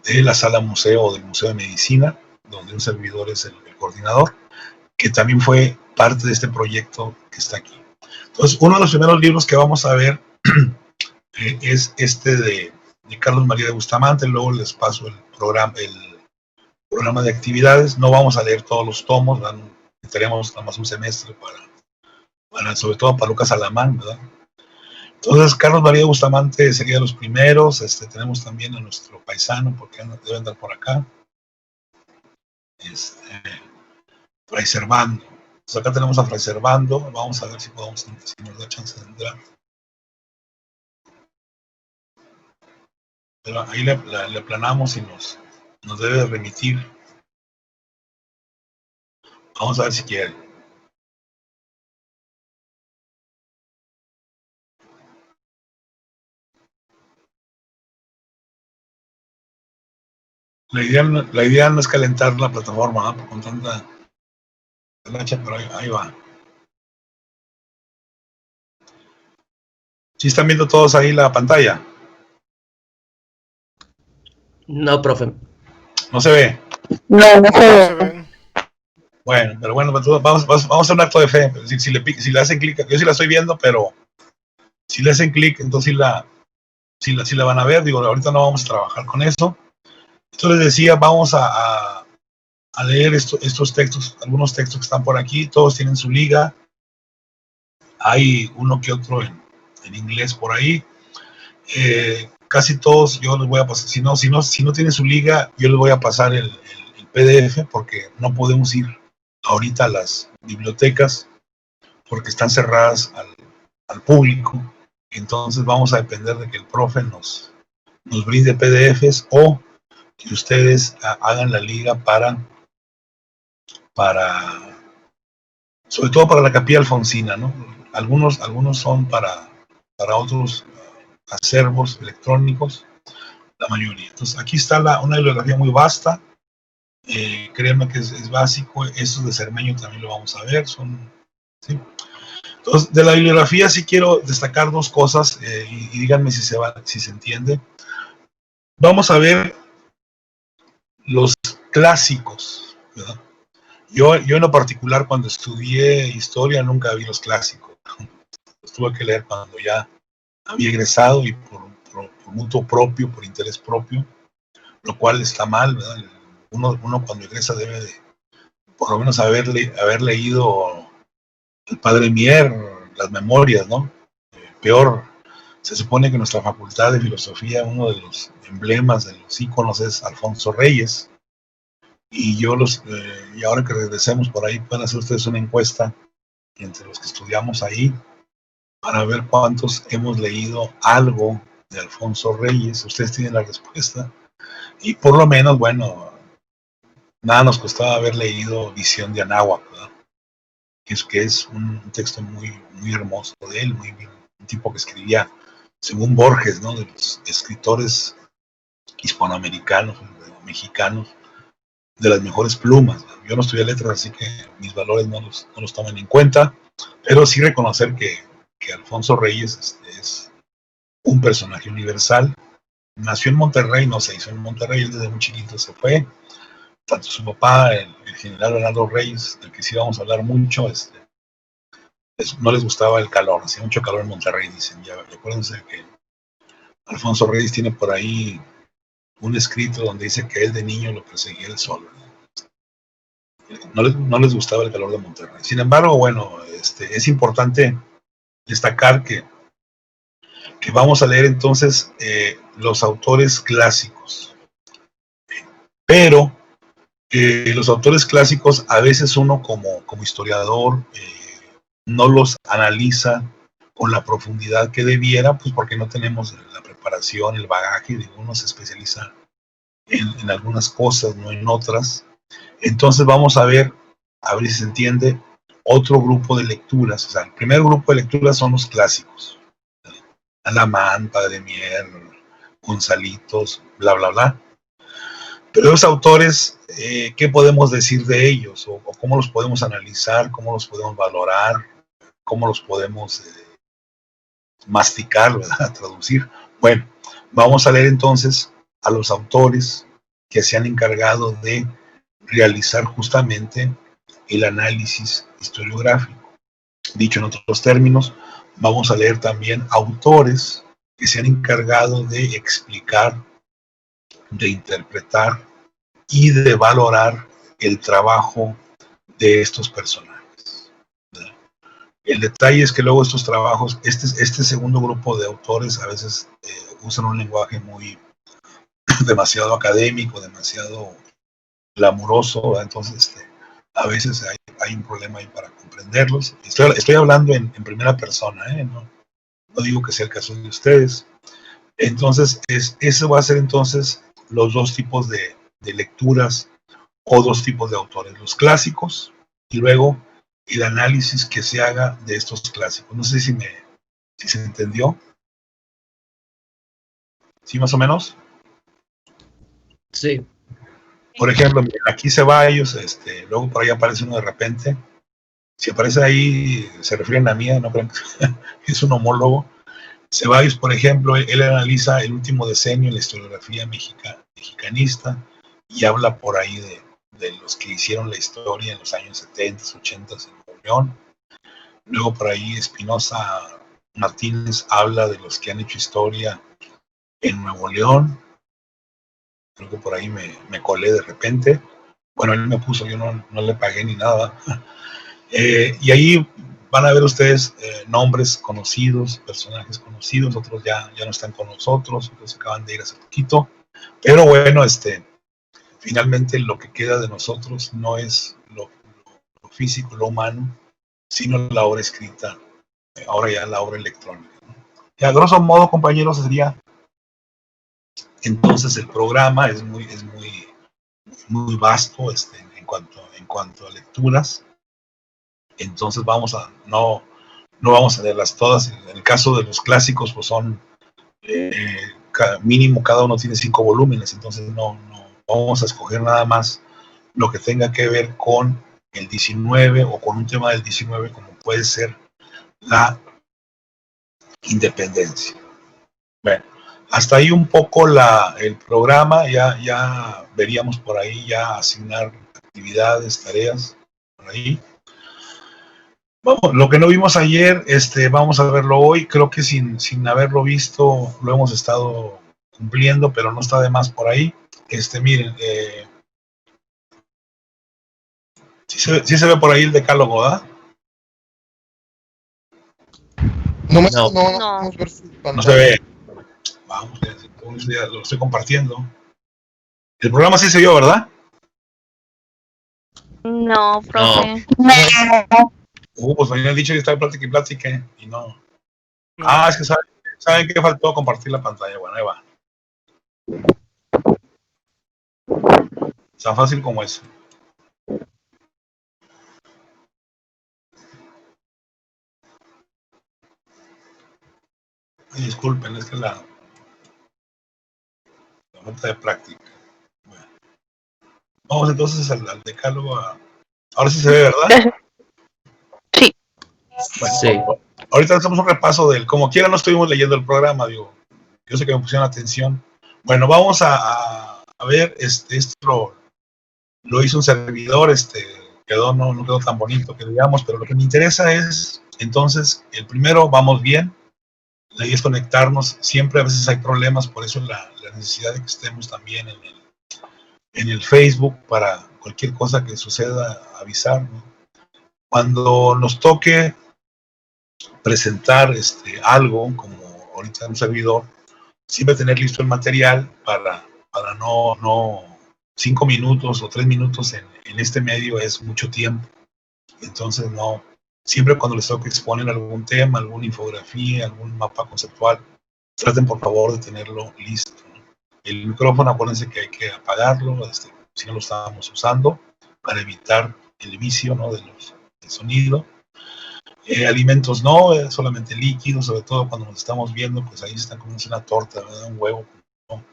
de la sala museo o del Museo de Medicina, donde un servidor es el coordinador, que también fue parte de este proyecto que está aquí. Entonces, uno de los primeros libros que vamos a ver es este de Carlos María de Bustamante. Luego les paso el programa de actividades. No vamos a leer todos los tomos, necesitaríamos nada más un semestre sobre todo para Lucas Alamán, ¿verdad? Entonces, Carlos María de Bustamante sería de los primeros. Tenemos también a nuestro paisano, porque debe andar por acá, Fray Servando. Entonces, acá tenemos a Fray Servando. Vamos a ver si nos da chance de entrar. Pero ahí le planamos y nos debe de remitir. Vamos a ver si quiere. La idea no es calentar la plataforma, ¿no? Con tanta lancha, pero ahí va. ¿Sí están viendo todos ahí la pantalla? No, profe. ¿No se ve? No se ve. Bueno, pero bueno, vamos a hacer un acto de fe. Si le hacen clic, yo sí la estoy viendo, pero si le hacen clic, entonces sí la van a ver. Digo, ahorita no vamos a trabajar con eso. Entonces les decía, vamos a leer estos textos, algunos textos que están por aquí. Todos tienen su liga. Hay uno que otro en inglés por ahí. Casi todos yo les voy a pasar. Si no tienen su liga, yo les voy a pasar el PDF, porque no podemos ir ahorita a las bibliotecas porque están cerradas al público. Entonces vamos a depender de que el profe nos brinde PDFs, o que ustedes hagan la liga para sobre todo para la Capilla Alfonsina, ¿no? Algunos son para otros acervos electrónicos, la mayoría. Entonces aquí está una bibliografía muy vasta. Créanme que es básico. Estos de Cermeño también lo vamos a ver. ¿Sí? Entonces, de la bibliografía sí quiero destacar dos cosas, y díganme si se entiende. Vamos a ver los clásicos, ¿verdad? Yo en lo particular, cuando estudié historia, nunca vi los clásicos. Los tuve que leer cuando ya había egresado, y por mutuo propio, por interés propio, lo cual está mal, ¿verdad? Uno cuando egresa debe de por lo menos haber leído el Padre Mier, las memorias, ¿no? Peor, se supone que en nuestra facultad de filosofía uno de los emblemas, de los íconos, es Alfonso Reyes. Y y ahora que regresemos por ahí, pueden hacer ustedes una encuesta entre los que estudiamos ahí para ver cuántos hemos leído algo de Alfonso Reyes. Ustedes tienen la respuesta. Y por lo menos, bueno, nada nos costaba haber leído Visión de Anáhuac, ¿verdad? Que es un texto muy, muy hermoso de él, un tipo que escribía según Borges, ¿no? De los escritores hispanoamericanos, mexicanos, de las mejores plumas. Yo no estudié letras, así que mis valores no los toman en cuenta, pero sí reconocer que Alfonso Reyes es un personaje universal. Nació en Monterrey, no se hizo en Monterrey, él desde muy chiquito se fue. Tanto su papá, el general Bernardo Reyes, del que sí vamos a hablar mucho, no les gustaba el calor, hacía mucho calor en Monterrey, dicen. Ya recuérdense que Alfonso Reyes tiene por ahí un escrito donde dice que él de niño lo perseguía el sol. No les gustaba el calor de Monterrey. Sin embargo, bueno, es importante destacar que vamos a leer entonces los autores clásicos. Pero los autores clásicos a veces uno como historiador no los analiza con la profundidad que debiera, pues porque no tenemos la preparación, el bagaje, uno se especializa en algunas cosas, no en otras. Entonces vamos a ver si se entiende, otro grupo de lecturas. O sea, el primer grupo de lecturas son los clásicos. Alamán, Padre Mier, Gonzalitos, bla, bla, bla. Pero los autores, ¿qué podemos decir de ellos? ¿O cómo los podemos analizar? ¿Cómo los podemos valorar? ¿Cómo los podemos masticar, ¿verdad? Traducir. Bueno, vamos a leer entonces a los autores que se han encargado de realizar justamente el análisis historiográfico. Dicho en otros términos, vamos a leer también autores que se han encargado de explicar, de interpretar y de valorar el trabajo de estos personajes. El detalle es que luego estos trabajos, este segundo grupo de autores a veces usan un lenguaje muy demasiado académico, demasiado glamuroso, ¿verdad? Entonces a veces hay un problema ahí para comprenderlos. Estoy hablando en primera persona, no digo que sea el caso de ustedes. Entonces eso va a ser entonces los dos tipos de lecturas o dos tipos de autores, los clásicos y luego el análisis que se haga de estos clásicos. No sé si se entendió. ¿Sí, más o menos? Sí. Por ejemplo, aquí Ceballos, luego por ahí aparece uno de repente. Si aparece ahí, se refieren a mí, no creo que es un homólogo. Ceballos, por ejemplo, él analiza el último decenio en la historiografía mexicanista y habla por ahí de los que hicieron la historia en los años 70, 80 en Nuevo León. Luego por ahí Espinosa Martínez habla de los que han hecho historia en Nuevo León. Creo que por ahí me colé de repente. Bueno, él me puso, yo no le pagué ni nada. Y ahí van a ver ustedes nombres conocidos, personajes conocidos, otros ya no están con nosotros, otros acaban de ir hace poquito. Pero bueno, finalmente lo que queda de nosotros no es lo físico, lo humano, sino la obra escrita, ahora ya la obra electrónica, ¿no? Y a grosso modo, compañeros, sería entonces el programa es muy vasto en cuanto a lecturas. Entonces no vamos a leerlas todas. En el caso de los clásicos, pues son mínimo cada uno tiene 5 volúmenes, entonces no vamos a escoger nada más lo que tenga que ver con el 19 o con un tema del 19, como puede ser la independencia. Bueno, hasta ahí un poco el programa. Ya veríamos por ahí, ya asignar actividades, tareas por ahí. Vamos, lo que no vimos ayer, vamos a verlo hoy. Creo que sin haberlo visto lo hemos estado cumpliendo, pero no está de más por ahí. Miren, sí se ve por ahí el decálogo, ¿verdad? No se ve. Vamos, ya lo estoy compartiendo. El programa sí se vio, ¿verdad? No, profe. Pues me habían dicho que estaba plática y no. Ah, es que saben que faltó compartir la pantalla. Bueno, ahí va. Tan fácil como eso. Ay, disculpen, es que la falta de práctica. Bueno. Vamos entonces al decálogo. Ahora sí se ve, ¿verdad? Sí. Bueno, sí. Ahorita hacemos un repaso del, como quiera no estuvimos leyendo el programa, digo, yo sé que me pusieron atención. Bueno, vamos a ver, esto lo hizo un servidor, no quedó tan bonito que digamos, pero lo que me interesa es, entonces, el primero, vamos bien, la idea es conectarnos, siempre a veces hay problemas, por eso la necesidad de que estemos también en el Facebook para cualquier cosa que suceda, avisar, ¿no? Cuando nos toque presentar algo, como ahorita un servidor, siempre tener listo el material para no 5 minutos o 3 minutos en este medio es mucho tiempo. Entonces, no, siempre cuando les toque exponer algún tema, alguna infografía, algún mapa conceptual, traten por favor de tenerlo listo, ¿no? El micrófono, acuérdense que hay que apagarlo, si no lo estábamos usando, para evitar el vicio, ¿no?, del sonido. Alimentos no, solamente líquidos, sobre todo cuando nos estamos viendo, pues ahí se están comiendo una torta, ¿verdad? Un huevo, ¿no?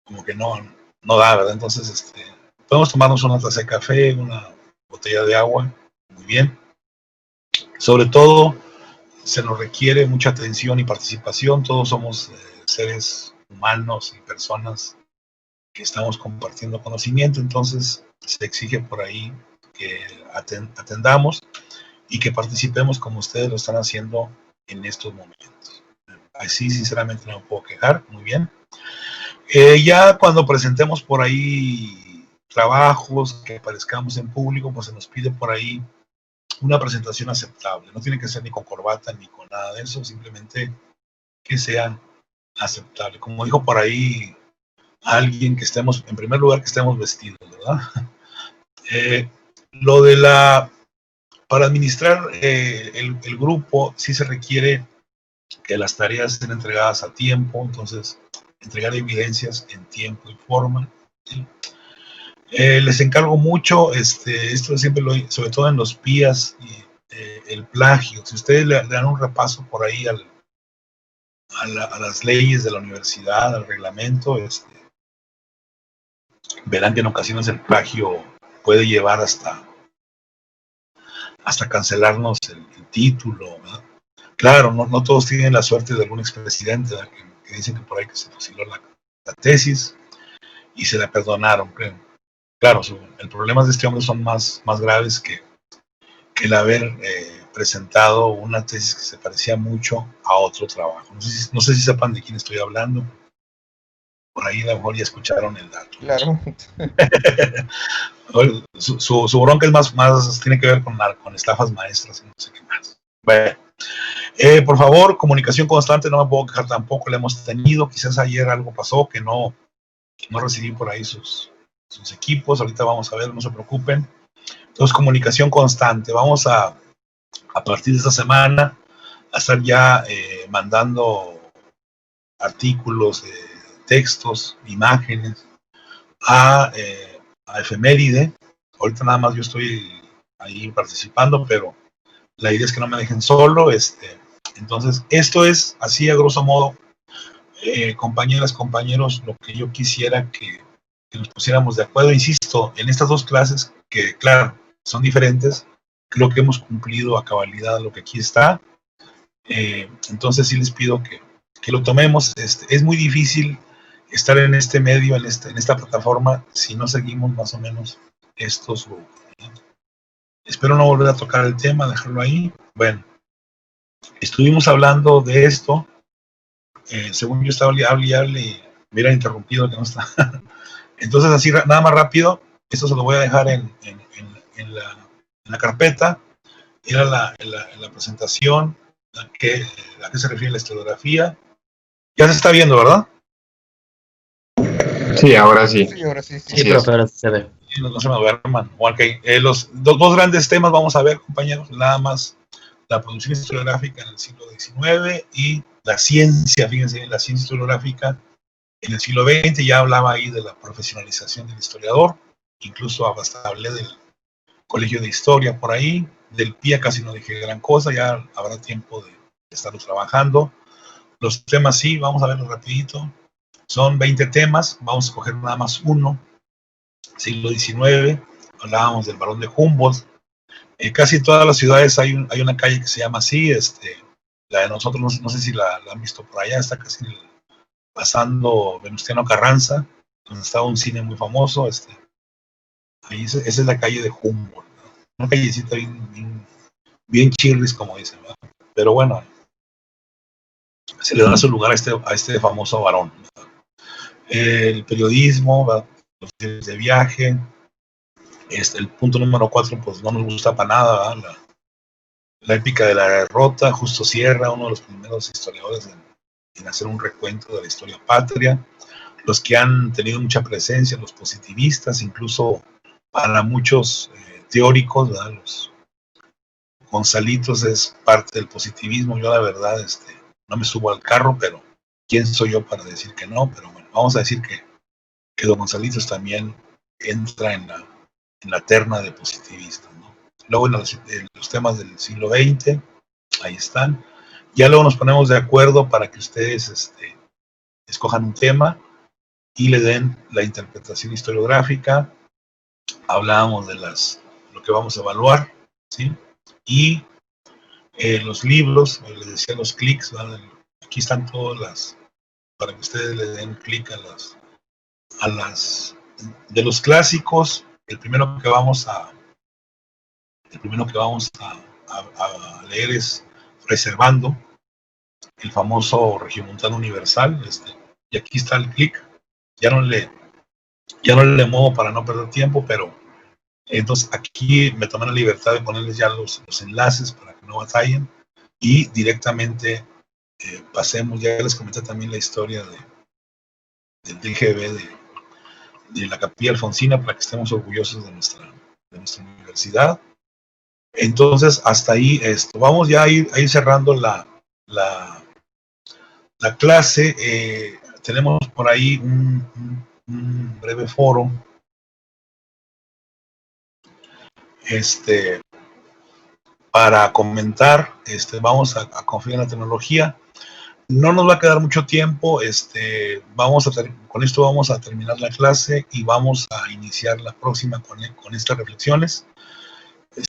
Como que no da, ¿verdad? Entonces, podemos tomarnos una taza de café, una botella de agua, muy bien. Sobre todo, se nos requiere mucha atención y participación. Todos somos seres humanos y personas que estamos compartiendo conocimiento, entonces se exige por ahí que atendamos y que participemos como ustedes lo están haciendo en estos momentos. Así, sinceramente, no me puedo quejar. Muy bien. Ya cuando presentemos por ahí trabajos que aparezcamos en público, pues se nos pide por ahí una presentación aceptable. No tiene que ser ni con corbata ni con nada de eso, simplemente que sea aceptable. Como dijo por ahí alguien, que estemos, en primer lugar, que estemos vestidos, ¿verdad? Lo de para administrar el grupo, sí se requiere que las tareas estén entregadas a tiempo, entonces entregar evidencias en tiempo y forma, ¿sí? Les encargo mucho, esto siempre sobre todo en los PIAs, y el plagio. Si ustedes le dan un repaso por ahí a las leyes de la universidad, al reglamento, verán que en ocasiones el plagio puede llevar hasta cancelarnos el título, ¿verdad? Claro, no todos tienen la suerte de algún expresidente, que dicen que por ahí que se fusiló la tesis y se la perdonaron, creo. Claro, el problema de este hombre son más graves que el haber presentado una tesis que se parecía mucho a otro trabajo. No sé si sepan de quién estoy hablando. Por ahí a lo mejor ya escucharon el dato. Claro. Su bronca es más tiene que ver con estafas maestras y no sé qué más. Bueno, por favor, comunicación constante, no me puedo quejar tampoco, la hemos tenido. Quizás ayer algo pasó que no recibí por ahí sus equipos. Ahorita vamos a ver, no se preocupen. Entonces, comunicación constante. Vamos a partir de esta semana a estar ya mandando artículos, textos, imágenes a Efeméride. Ahorita nada más yo estoy ahí participando, pero la idea es que no me dejen solo. Entonces, esto es así a grosso modo, compañeras, compañeros, lo que yo quisiera que nos pusiéramos de acuerdo. Insisto, en estas dos clases, que claro, son diferentes, creo que hemos cumplido a cabalidad lo que aquí está. Entonces sí les pido que lo tomemos. Es muy difícil estar en este medio, en esta plataforma, si no seguimos más o menos estos grupos, ¿no? Espero no volver a tocar el tema, dejarlo ahí. Bueno, estuvimos hablando de esto. Según yo estaba hable y me hubiera interrumpido, que no está. Entonces, así nada más rápido, esto se lo voy a dejar en la carpeta. Era la presentación a qué se refiere la historiografía. Ya se está viendo, ¿verdad? Sí, ahora sí. Sí, ahora sí. Sí, profe, ahora sí se ve. No se me duerman. Okay. Los dos grandes temas vamos a ver, compañeros, nada más la producción historiográfica en el siglo XIX y la ciencia, fíjense, la ciencia historiográfica en el siglo XX. Ya hablaba ahí de la profesionalización del historiador, incluso hasta hablé del Colegio de Historia por ahí. Del PIA casi no dije gran cosa, ya habrá tiempo de estarlo trabajando. Los temas sí, vamos a verlos rapidito. Son 20 temas, vamos a escoger nada más uno. Siglo XIX, hablábamos del Barón de Humboldt. Casi en todas las ciudades hay una calle que se llama así. La de nosotros, no sé si la han visto por allá, está casi pasando Venustiano Carranza, donde estaba un cine muy famoso. Ahí esa es la calle de Humboldt, ¿no? Una callecita bien chirris, como dicen, ¿verdad? Pero bueno, se le da su lugar a este famoso varón, ¿verdad? El periodismo, ¿verdad? Los diarios de viaje. El punto número 4, pues no nos gusta para nada, ¿verdad? La épica de la derrota, Justo Sierra, uno de los primeros historiadores en hacer un recuento de la historia patria, los que han tenido mucha presencia, los positivistas, incluso para muchos teóricos, ¿verdad? Los Gonzalitos es parte del positivismo. Yo la verdad no me subo al carro, pero ¿quién soy yo para decir que no? Pero bueno, vamos a decir que Don Gonzalitos también entra en la terna de positivistas, ¿no? Luego en los temas del siglo XX, ahí están. Ya luego nos ponemos de acuerdo para que ustedes escojan un tema y le den la interpretación historiográfica. Hablábamos de lo que vamos a evaluar, ¿sí? Y los libros, les decía los clics, ¿verdad? Aquí están todas para que ustedes le den clic a las de los clásicos. El primero que vamos a leer es Fray Servando, el famoso Regiomontano Universal, y aquí está el clic. Ya no le muevo para no perder tiempo, pero entonces aquí me tomé la libertad de ponerles ya los enlaces para que no batallen y directamente pasemos. Ya les comenté también la historia del DGB de la Capilla Alfonsina para que estemos orgullosos de nuestra universidad. Entonces hasta ahí vamos ya a ir cerrando la clase. Tenemos por ahí un breve foro para comentar. Vamos a confiar en la tecnología. No nos va a quedar mucho tiempo. Con esto vamos a terminar la clase y vamos a iniciar la próxima con estas reflexiones.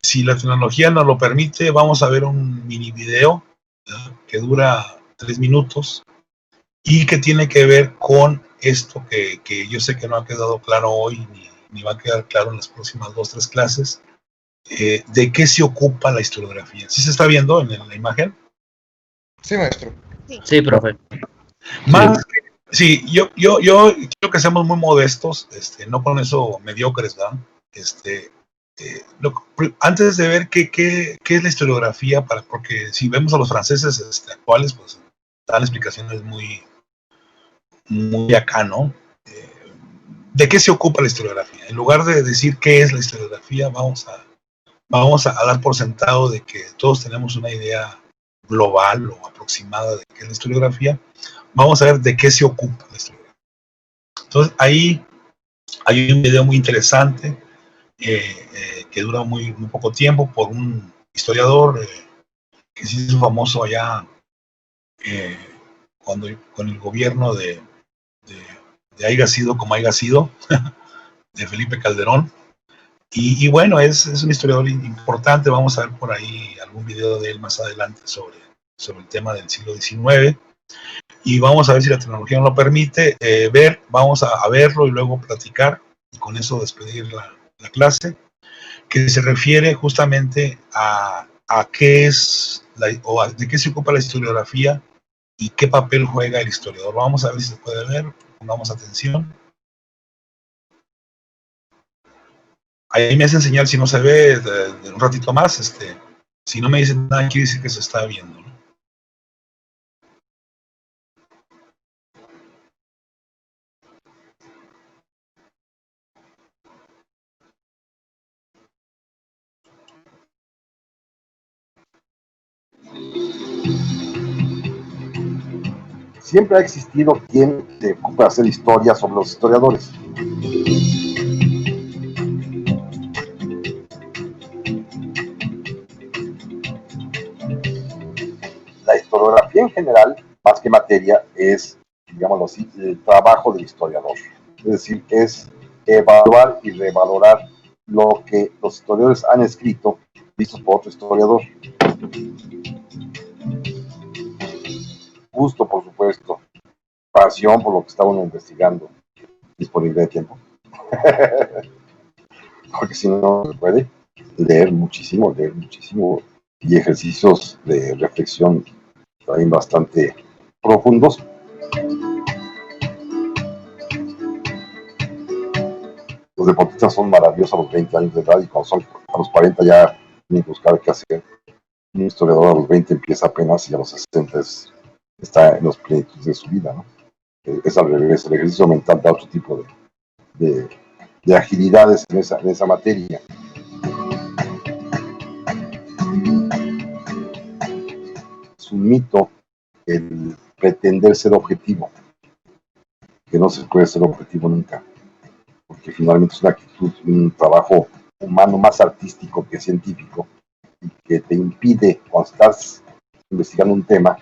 Si la tecnología nos lo permite, vamos a ver un mini video que dura 3 minutos y que tiene que ver con esto que yo sé que no ha quedado claro hoy ni va a quedar claro en las próximas 2-3 clases. ¿De qué se ocupa la historiografía? ¿Sí se está viendo en la imagen? Sí, maestro. Sí, profe. Sí, yo creo que seamos muy modestos, no con eso mediocres, ¿verdad? Antes de ver qué es la historiografía, porque si vemos a los franceses actuales, pues dan explicaciones muy acá, ¿no? ¿De qué se ocupa la historiografía? En lugar de decir qué es la historiografía, vamos a dar por sentado de que todos tenemos una idea global o aproximada de qué es la historiografía. Vamos a ver de qué se ocupa la historiografía. Entonces ahí hay un video muy interesante que dura muy poco tiempo, por un historiador que se hizo famoso allá con el gobierno de haya sido como haya sido, de Felipe Calderón. Y bueno, es un historiador importante. Vamos a ver por ahí algún video de él más adelante sobre el tema del siglo XIX. Y vamos a ver si la tecnología nos lo permite vamos a verlo y luego platicar y con eso despedir la clase, que se refiere justamente a qué es de qué se ocupa la historiografía y qué papel juega el historiador. Vamos a ver si se puede ver, pongamos atención. Ahí me hacen señal si no se ve de un ratito más. Si no me dicen nada, quiere decir que se está viendo, ¿no? Siempre ha existido quien se ocupa de hacer historia sobre los historiadores. La historiografía en general, más que materia, es, digámoslo así, el trabajo del historiador. Es decir, es evaluar y revalorar lo que los historiadores han escrito, vistos por otro historiador. Gusto, por supuesto. Pasión por lo que está uno investigando. Disponibilidad de tiempo. Porque si no se puede leer muchísimo, y ejercicios de reflexión también bastante profundos. Los deportistas son maravillosos a los 20 años de edad y cuando son a los 40 ya ni buscar qué hacer. Un historiador a los 20 empieza apenas y a los 60 está en los plenitud de su vida, ¿no? Es al revés, el ejercicio mental da otro tipo de agilidades en esa materia. Es un mito el pretender ser objetivo, que no se puede ser objetivo nunca, porque finalmente es una actitud, un trabajo humano más artístico que científico, y que te impide, cuando estás investigando un tema,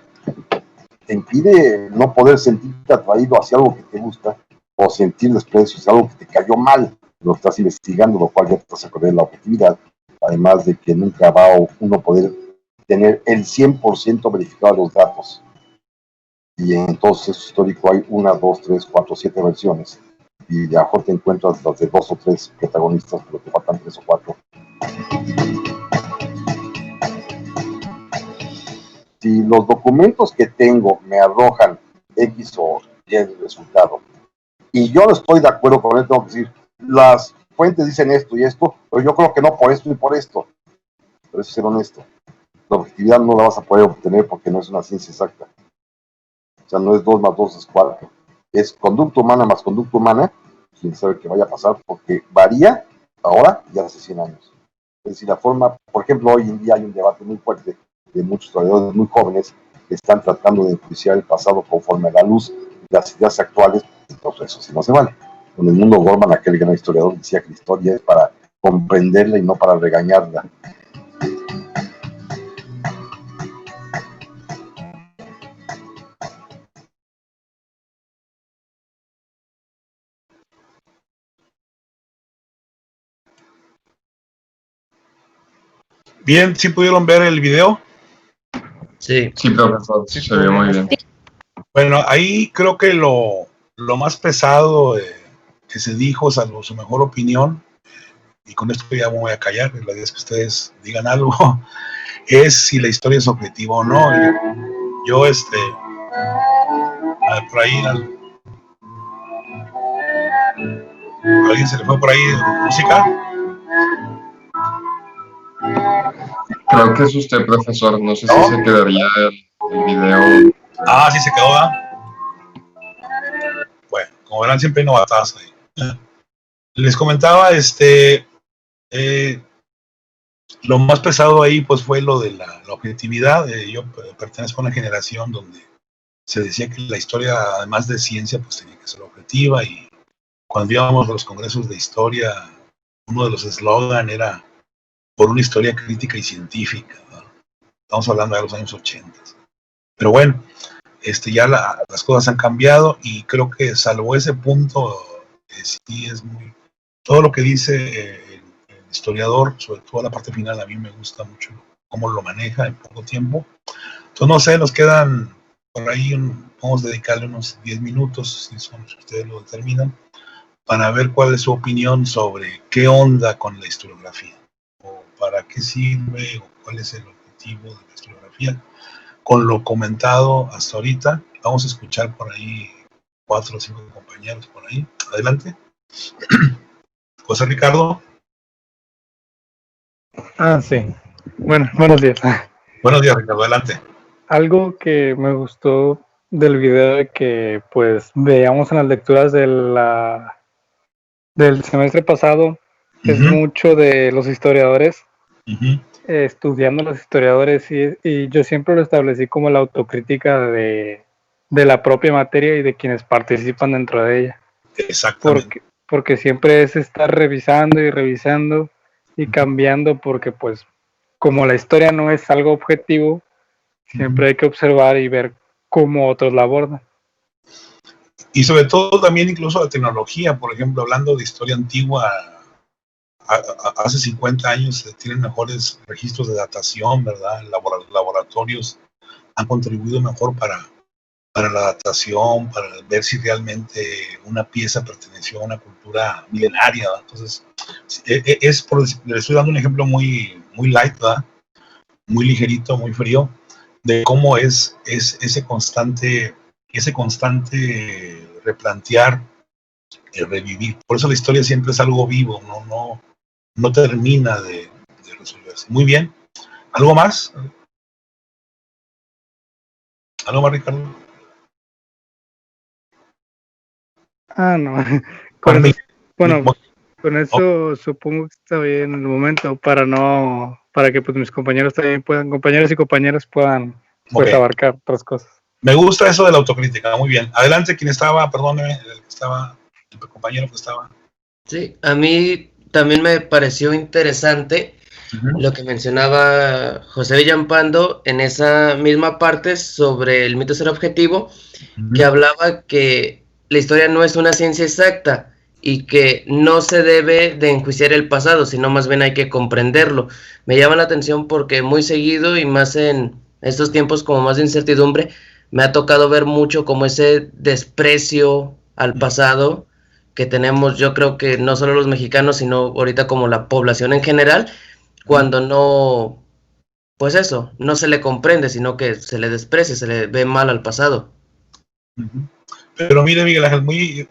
te impide no poder sentirte atraído hacia algo que te gusta o sentir desprecio hacia algo que te cayó mal, lo estás investigando, lo cual ya te hace perder la objetividad, además de que nunca va uno a poder tener el 100% verificado los datos. Y en todo eso histórico hay 1, 2, 3, 4, 7 versiones, y a lo mejor te encuentras las de 2 o 3 protagonistas, pero te faltan 3 o 4. Si los documentos que tengo me arrojan X o Y resultado, y yo no estoy de acuerdo con él, tengo que decir, las fuentes dicen esto y esto, pero yo creo que no por esto y por esto. Pero eso es ser honesto. La objetividad no la vas a poder obtener porque no es una ciencia exacta. O sea, no es 2 más 2 es 4. Es conducta humana más conducta humana, quién sabe qué vaya a pasar, porque varía ahora y hace 100 años. Es decir, la forma, por ejemplo, hoy en día hay un debate muy fuerte de muchos historiadores muy jóvenes que están tratando de enjuiciar el pasado conforme a la luz de las ideas actuales. Entonces eso sí no se vale. En el mundo Gorman, aquel gran historiador, decía que la historia es para comprenderla y no para regañarla. Bien, ¿sí pudieron ver el video? Sí. Sí, profesor, Sí, se ve muy bien. Bueno, ahí creo que lo más pesado que se dijo, salvo su mejor opinión, y con esto ya me voy a callar, la idea es que ustedes digan algo, es si la historia es objetiva o no. Yo por ahí, ¿alguien se le fue por ahí música? Creo que es usted, profesor. No sé si se quedaría el video. Ah, sí se quedó, ¿verdad? Bueno, como verán, siempre hay novatadas ahí. Les comentaba, lo más pesado ahí pues fue lo de la objetividad. Yo pertenezco a una generación donde se decía que la historia, además de ciencia, pues tenía que ser objetiva, y cuando íbamos a los congresos de historia, uno de los eslogan era por una historia crítica y científica, ¿no? Estamos hablando de los años 80. Pero bueno, ya las cosas han cambiado, y creo que salvo ese punto, sí es muy... Todo lo que dice el historiador, sobre todo la parte final, a mí me gusta mucho cómo lo maneja en poco tiempo. Entonces, no sé, nos quedan por ahí, vamos a dedicarle unos 10 minutos, si ustedes lo determinan, para ver cuál es su opinión sobre qué onda con la historiografía, o para qué sirve, o cuál es el objetivo de la historiografía. Con lo comentado hasta ahorita, vamos a escuchar por ahí 4 o 5 compañeros por ahí. Adelante. José Ricardo. Sí. Bueno, buenos días. Buenos días, Ricardo. Adelante. Algo que me gustó del video de que pues veíamos en las lecturas del semestre pasado, es mucho de los historiadores, estudiando los historiadores, y yo siempre lo establecí como la autocrítica de la propia materia y de quienes participan dentro de ella. Exactamente. Porque siempre es estar revisando y revisando y cambiando, porque pues como la historia no es algo objetivo, siempre hay que observar y ver cómo otros la abordan. Y sobre todo también incluso la tecnología, por ejemplo, hablando de historia antigua, hace 50 años se tienen mejores registros de datación, ¿verdad? Laboratorios han contribuido mejor para la datación, para ver si realmente una pieza perteneció a una cultura milenaria, ¿verdad? Entonces, le estoy dando un ejemplo muy, muy light, ¿verdad? Muy ligerito, muy frío, de cómo es ese constante replantear, revivir. Por eso la historia siempre es algo vivo, no termina de resolverse. Muy bien. ¿Algo más? ¿Algo más, Ricardo? No. Con eso, bueno, con eso supongo que está bien en el momento para que pues mis compañeros también compañeros y compañeras puedan abarcar otras cosas. Me gusta eso de la autocrítica, muy bien. Adelante, quien estaba, perdóneme, el compañero que estaba. Sí, a mí también me pareció interesante lo que mencionaba José Villampando en esa misma parte sobre el mito ser objetivo, que hablaba que la historia no es una ciencia exacta y que no se debe de enjuiciar el pasado, sino más bien hay que comprenderlo. Me llama la atención porque muy seguido y más en estos tiempos como más de incertidumbre, me ha tocado ver mucho como ese desprecio al pasado que tenemos, yo creo que no solo los mexicanos, sino ahorita como la población en general, cuando no, pues eso, no se le comprende, sino que se le desprecia, se le ve mal al pasado. Pero mire, Miguel Ángel, muy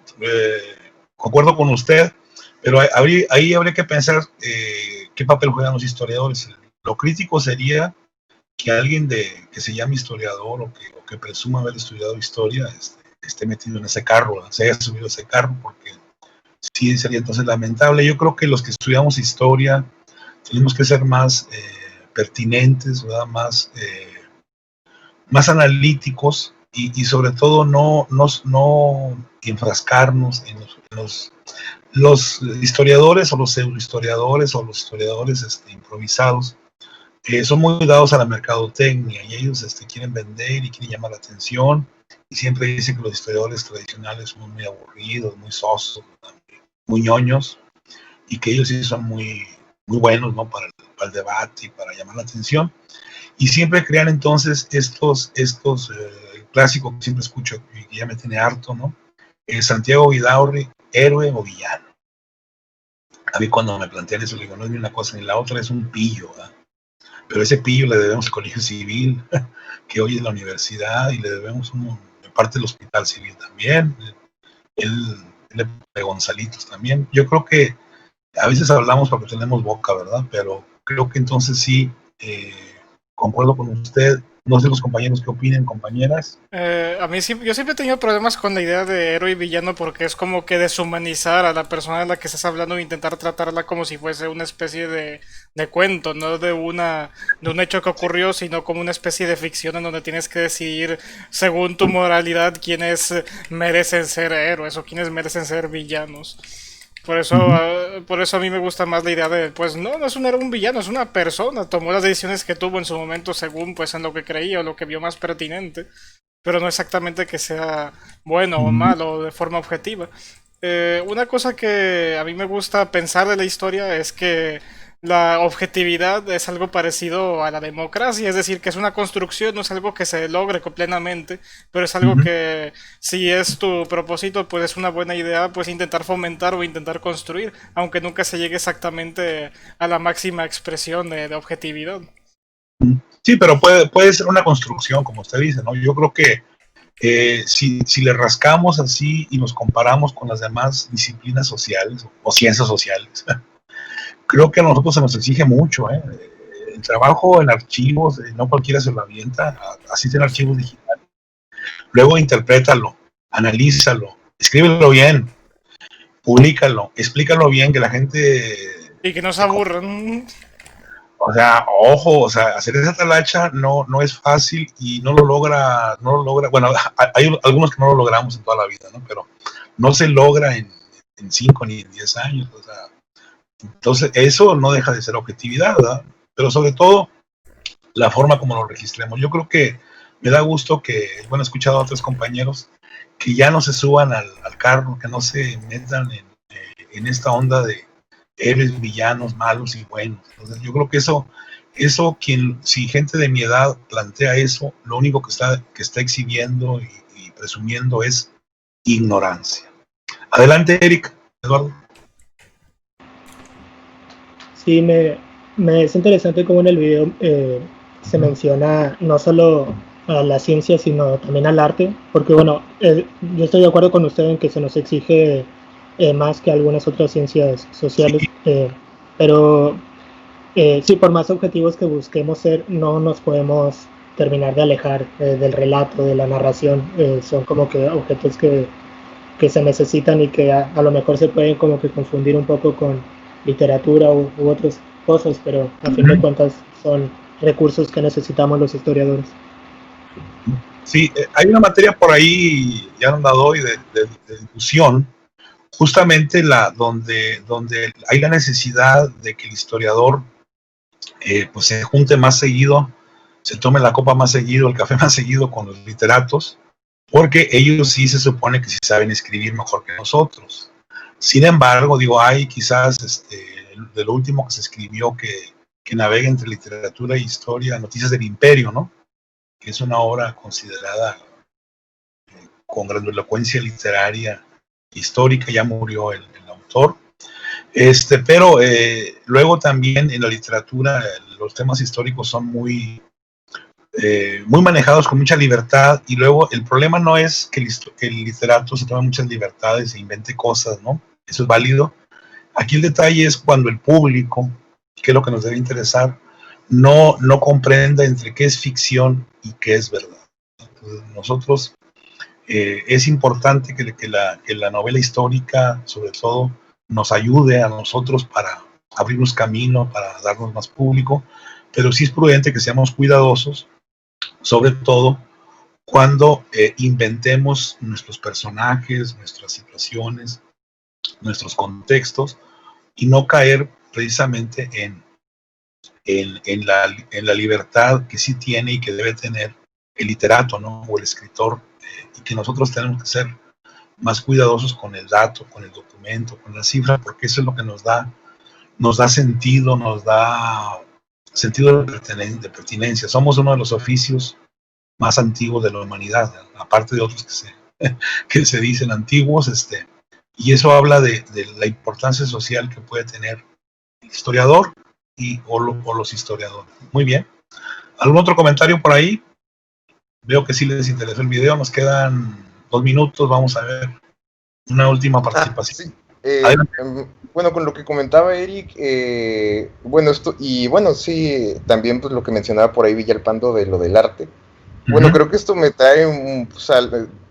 concuerdo con usted, pero ahí habría que pensar qué papel juegan los historiadores. Lo crítico sería que alguien que se llame historiador o que presuma haber estudiado historia esté metido en ese carro, se haya subido a ese carro, porque sí sería entonces lamentable. Yo creo que los que estudiamos historia tenemos que ser más pertinentes, ¿verdad? Más analíticos y sobre todo no enfrascarnos en los historiadores o los pseudohistoriadores o los historiadores improvisados. Son muy dados a la mercadotecnia y ellos quieren vender y quieren llamar la atención y siempre dicen que los historiadores tradicionales son muy aburridos, muy sosos, muy ñoños y que ellos sí son muy buenos, ¿no? para el debate y para llamar la atención, y siempre crean entonces estos clásicos que siempre escucho y que ya me tiene harto, ¿no? Santiago Vidaurri, héroe o villano. A mí cuando me plantean eso, le digo, no es ni una cosa ni la otra, es un pillo, ¿verdad? Pero ese pillo le debemos al Colegio Civil, que hoy es la universidad, y le debemos parte del Hospital Civil también, él de Gonzalitos también. Yo creo que a veces hablamos porque tenemos boca, ¿verdad? Pero creo que entonces sí, concuerdo con usted. No sé los compañeros qué opinen, compañeras. A mí yo siempre he tenido problemas con la idea de héroe y villano porque es como que deshumanizar a la persona de la que estás hablando e intentar tratarla como si fuese una especie de cuento, no de un hecho que ocurrió, sino como una especie de ficción en donde tienes que decidir según tu moralidad quiénes merecen ser héroes o quiénes merecen ser villanos. Por eso a mí me gusta más la idea de, pues no es un villano, es una persona, tomó las decisiones que tuvo en su momento según pues en lo que creía o lo que vio más pertinente, pero no exactamente que sea bueno o malo de forma objetiva. Una cosa que a mí me gusta pensar de la historia es que la objetividad es algo parecido a la democracia, es decir, que es una construcción, no es algo que se logre plenamente, pero es algo que si es tu propósito, pues es una buena idea, pues intentar fomentar o intentar construir, aunque nunca se llegue exactamente a la máxima expresión de objetividad. Sí, pero puede ser una construcción, como usted dice, ¿no? Yo creo que si le rascamos así y nos comparamos con las demás disciplinas sociales o ciencias sociales, creo que a nosotros se nos exige mucho, ¿eh? El trabajo en archivos, no cualquiera se lo avienta, así en archivos digitales. Luego interprétalo, analízalo, escríbelo bien, públicalo, explícalo bien, que la gente... Y que no se aburran. O sea, ojo, hacer esa talacha no es fácil y no lo logra, bueno, hay algunos que no lo logramos en toda la vida, ¿no? Pero no se logra en 5 ni en 10 años, o sea, entonces eso no deja de ser objetividad, ¿verdad? Pero sobre todo la forma como lo registremos. Yo creo que me da gusto que, bueno, he escuchado a otros compañeros que ya no se suban al carro, que no se metan en esta onda de héroes, villanos, malos y buenos. Entonces yo creo que eso si gente de mi edad plantea eso, lo único que está exhibiendo y presumiendo es ignorancia. Adelante, Eric, Eduardo. Sí, me es interesante cómo en el video se menciona no solo a la ciencia, sino también al arte, porque bueno, yo estoy de acuerdo con usted en que se nos exige más que algunas otras ciencias sociales, pero sí, por más objetivos que busquemos ser, no nos podemos terminar de alejar del relato, de la narración. Son como que objetos que se necesitan y que a lo mejor se pueden como que confundir un poco con literatura u otras cosas, pero a fin de cuentas son recursos que necesitamos los historiadores. Sí, hay una materia por ahí, ya no la doy, de difusión, justamente donde hay la necesidad de que el historiador pues se junte más seguido, se tome la copa más seguido, el café más seguido con los literatos, porque ellos sí se supone que sí saben escribir mejor que nosotros. Sin embargo, digo, hay quizás de lo último que se escribió que navega entre literatura e historia, Noticias del Imperio, ¿no? Que es una obra considerada con grandilocuencia literaria, histórica, ya murió el autor. Pero luego también en la literatura los temas históricos son muy manejados con mucha libertad, y luego el problema no es que el literato se tome muchas libertades e invente cosas, ¿no? Eso es válido. Aquí el detalle es cuando el público, que es lo que nos debe interesar, no comprenda entre qué es ficción y qué es verdad. Entonces, nosotros es importante que la novela histórica, sobre todo, nos ayude a nosotros para abrirnos camino, para darnos más público, pero sí es prudente que seamos cuidadosos, sobre todo cuando inventemos nuestros personajes, nuestras situaciones, nuestros contextos, y no caer precisamente en la libertad que sí tiene y que debe tener el literato, ¿no? O el escritor, y que nosotros tenemos que ser más cuidadosos con el dato, con el documento, con la cifra, porque eso es lo que nos da sentido, nos da sentido de pertinencia. Somos uno de los oficios más antiguos de la humanidad, aparte de otros que se dicen antiguos, y eso habla de la importancia social que puede tener el historiador o los historiadores. Muy bien. ¿Algún otro comentario por ahí? Veo que sí les interesó el video, nos quedan 2 minutos, vamos a ver una última participación. Sí. Bueno, con lo que comentaba Eric, sí, también pues lo que mencionaba por ahí Villalpando de lo del arte. Bueno, creo que esto me trae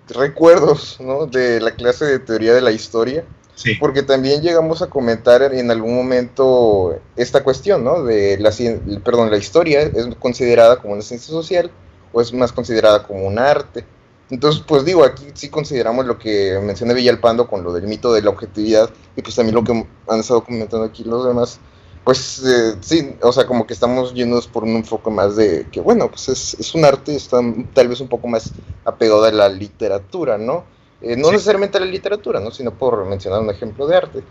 recuerdos, ¿no? De la clase de teoría de la historia, sí. Porque también llegamos a comentar en algún momento esta cuestión, ¿no? De la historia es considerada como una ciencia social o es más considerada como un arte. Entonces, pues digo, aquí sí consideramos lo que menciona Villalpando con lo del mito de la objetividad, y pues también lo que han estado comentando aquí los demás, pues sí, o sea, como que estamos yéndonos por un enfoque más de que, bueno, pues es un arte, está tal vez un poco más apegado a la literatura, ¿no? No sí. Necesariamente a la literatura, ¿no? Sino por mencionar un ejemplo de arte.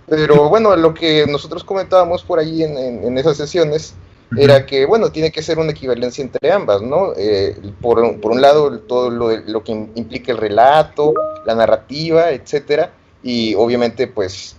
Pero bueno, lo que nosotros comentábamos por ahí en esas sesiones era que, bueno, tiene que ser una equivalencia entre ambas, ¿no? Por un lado, todo lo que implica el relato, la narrativa, etcétera, y obviamente, pues,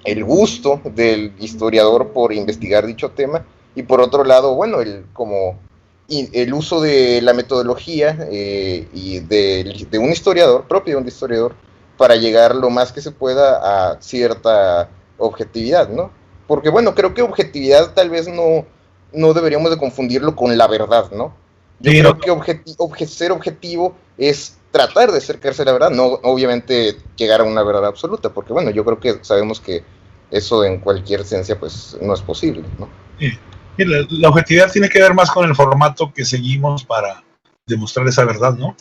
el gusto del historiador por investigar dicho tema, y por otro lado, bueno, el uso de la metodología y de un historiador, propio de un historiador, para llegar lo más que se pueda a cierta objetividad, ¿no? Porque, bueno, creo que objetividad tal vez no deberíamos de confundirlo con la verdad, ¿no? Yo creo que ser objetivo es tratar de acercarse a la verdad, no obviamente llegar a una verdad absoluta, porque bueno, yo creo que sabemos que eso en cualquier ciencia pues no es posible, ¿no? Sí. La objetividad tiene que ver más con el formato que seguimos para demostrar esa verdad, ¿no?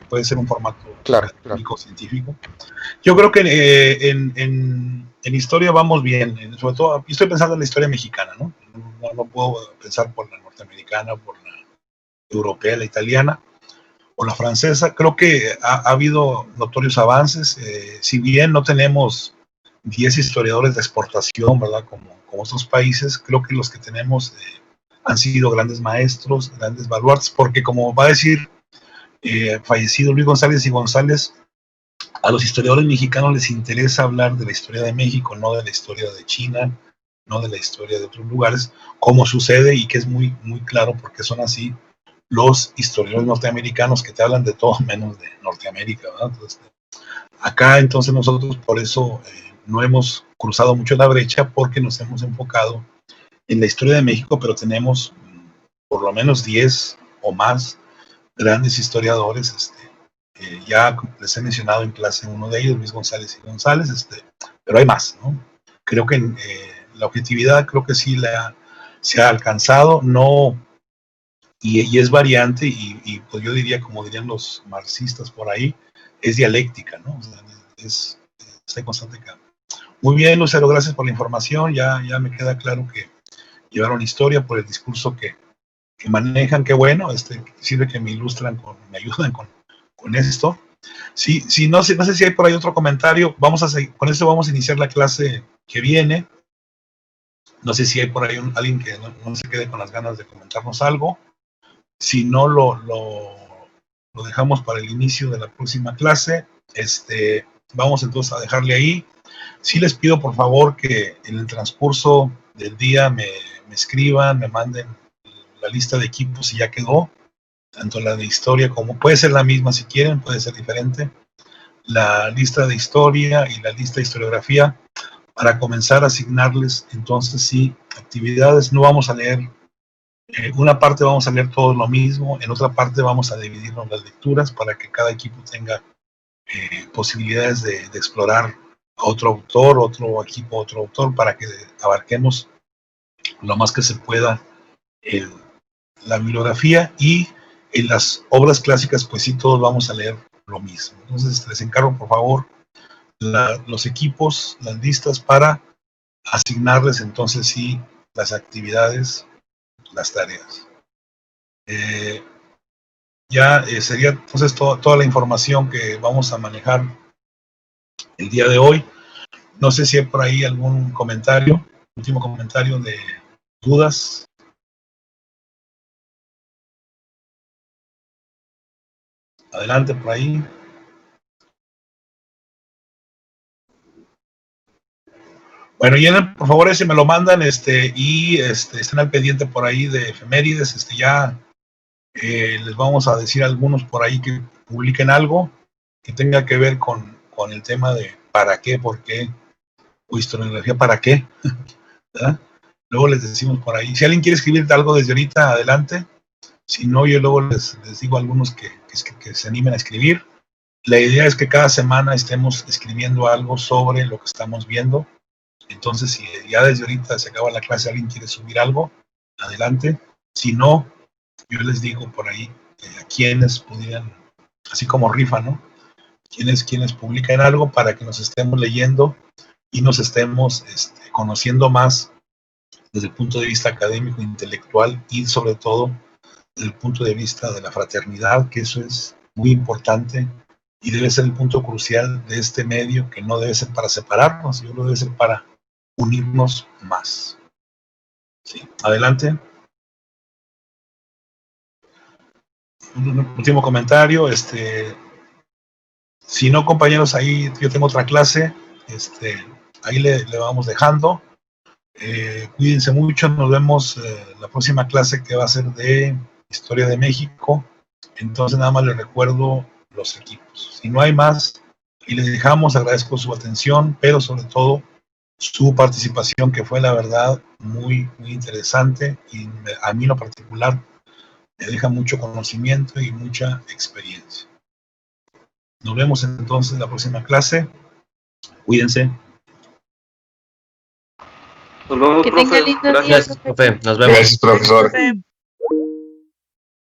Puede ser un formato técnico, científico. Yo creo que en historia vamos bien, sobre todo, estoy pensando en la historia mexicana, ¿no? No puedo pensar por la norteamericana, por la europea, la italiana o la francesa. Creo que ha habido notorios avances, si bien no tenemos 10 historiadores de exportación, ¿verdad? Como otros países, creo que los que tenemos han sido grandes maestros, grandes baluartes, porque como va a decir fallecido Luis González y González, a los historiadores mexicanos les interesa hablar de la historia de México, no de la historia de China, no de la historia de otros lugares, como sucede y que es muy, muy claro porque son así los historiadores norteamericanos que te hablan de todo menos de Norteamérica, ¿verdad? Entonces, acá entonces nosotros por eso no hemos cruzado mucho la brecha, porque nos hemos enfocado en la historia de México, pero tenemos por lo menos 10 o más grandes historiadores. Ya les he mencionado en clase uno de ellos, Luis González y González, pero hay más, ¿no? Creo que la objetividad creo que sí se ha alcanzado, no, y es variante, y pues yo diría, como dirían los marxistas por ahí, es dialéctica, ¿no? O sea, está en constante cambio. Muy bien, Lucero, gracias por la información, ya me queda claro que llevaron historia por el discurso que manejan, qué bueno, sirve que me ilustran, me ayudan con esto. Sí, no sé si hay por ahí otro comentario. Vamos a seguir, con esto vamos a iniciar la clase que viene. No sé si hay por ahí alguien que no se quede con las ganas de comentarnos algo. Si no, lo dejamos para el inicio de la próxima clase. Vamos entonces a dejarle ahí. Sí les pido por favor que en el transcurso del día me escriban, me manden la lista de equipos si ya quedó, tanto la de historia como puede ser la misma si quieren, puede ser diferente, la lista de historia y la lista de historiografía, para comenzar a asignarles entonces sí actividades. No vamos a leer, una parte vamos a leer todo lo mismo, en otra parte vamos a dividirnos las lecturas para que cada equipo tenga posibilidades de explorar a otro autor, otro equipo, otro autor, para que abarquemos lo más que se pueda la bibliografía, y en las obras clásicas pues sí todos vamos a leer lo mismo. Entonces les encargo por favor los equipos, las listas, para asignarles entonces sí las actividades, las tareas. Sería entonces toda la información que vamos a manejar el día de hoy. No sé si hay por ahí algún comentario, último comentario de dudas. Adelante por ahí. Bueno, llenen por favor ese, me lo mandan, y estén al pendiente por ahí de efemérides. Ya les vamos a decir a algunos por ahí que publiquen algo que tenga que ver con el tema de para qué, por qué, o historiografía para qué, ¿verdad? Luego les decimos por ahí. Si alguien quiere escribir algo desde ahorita, adelante. Si no, yo luego les digo a algunos que se animen a escribir. La idea es que cada semana estemos escribiendo algo sobre lo que estamos viendo. Entonces, si ya desde ahorita se acaba la clase, alguien quiere subir algo, adelante. Si no, yo les digo por ahí a quienes pudieran, así como rifa, ¿no? Quienes publican algo, para que nos estemos leyendo y nos estemos conociendo más desde el punto de vista académico, intelectual, y sobre todo desde el punto de vista de la fraternidad, que eso es muy importante y debe ser el punto crucial de este medio, que no debe ser para separarnos, sino debe ser para unirnos más. Sí, adelante. Un último comentario. Si no, compañeros, ahí yo tengo otra clase. Ahí le vamos dejando. Cuídense mucho. Nos vemos la próxima clase, que va a ser de Historia de México. Entonces nada más les recuerdo los equipos. Si no hay más, y les dejamos. Agradezco su atención, pero sobre todo su participación, que fue la verdad muy, muy interesante, y a mí en lo particular me deja mucho conocimiento y mucha experiencia. Nos vemos entonces en la próxima clase. Cuídense. Nos vemos, Que profe. tenga lindo día, Gracias, profe. Nos vemos. Gracias, profesor.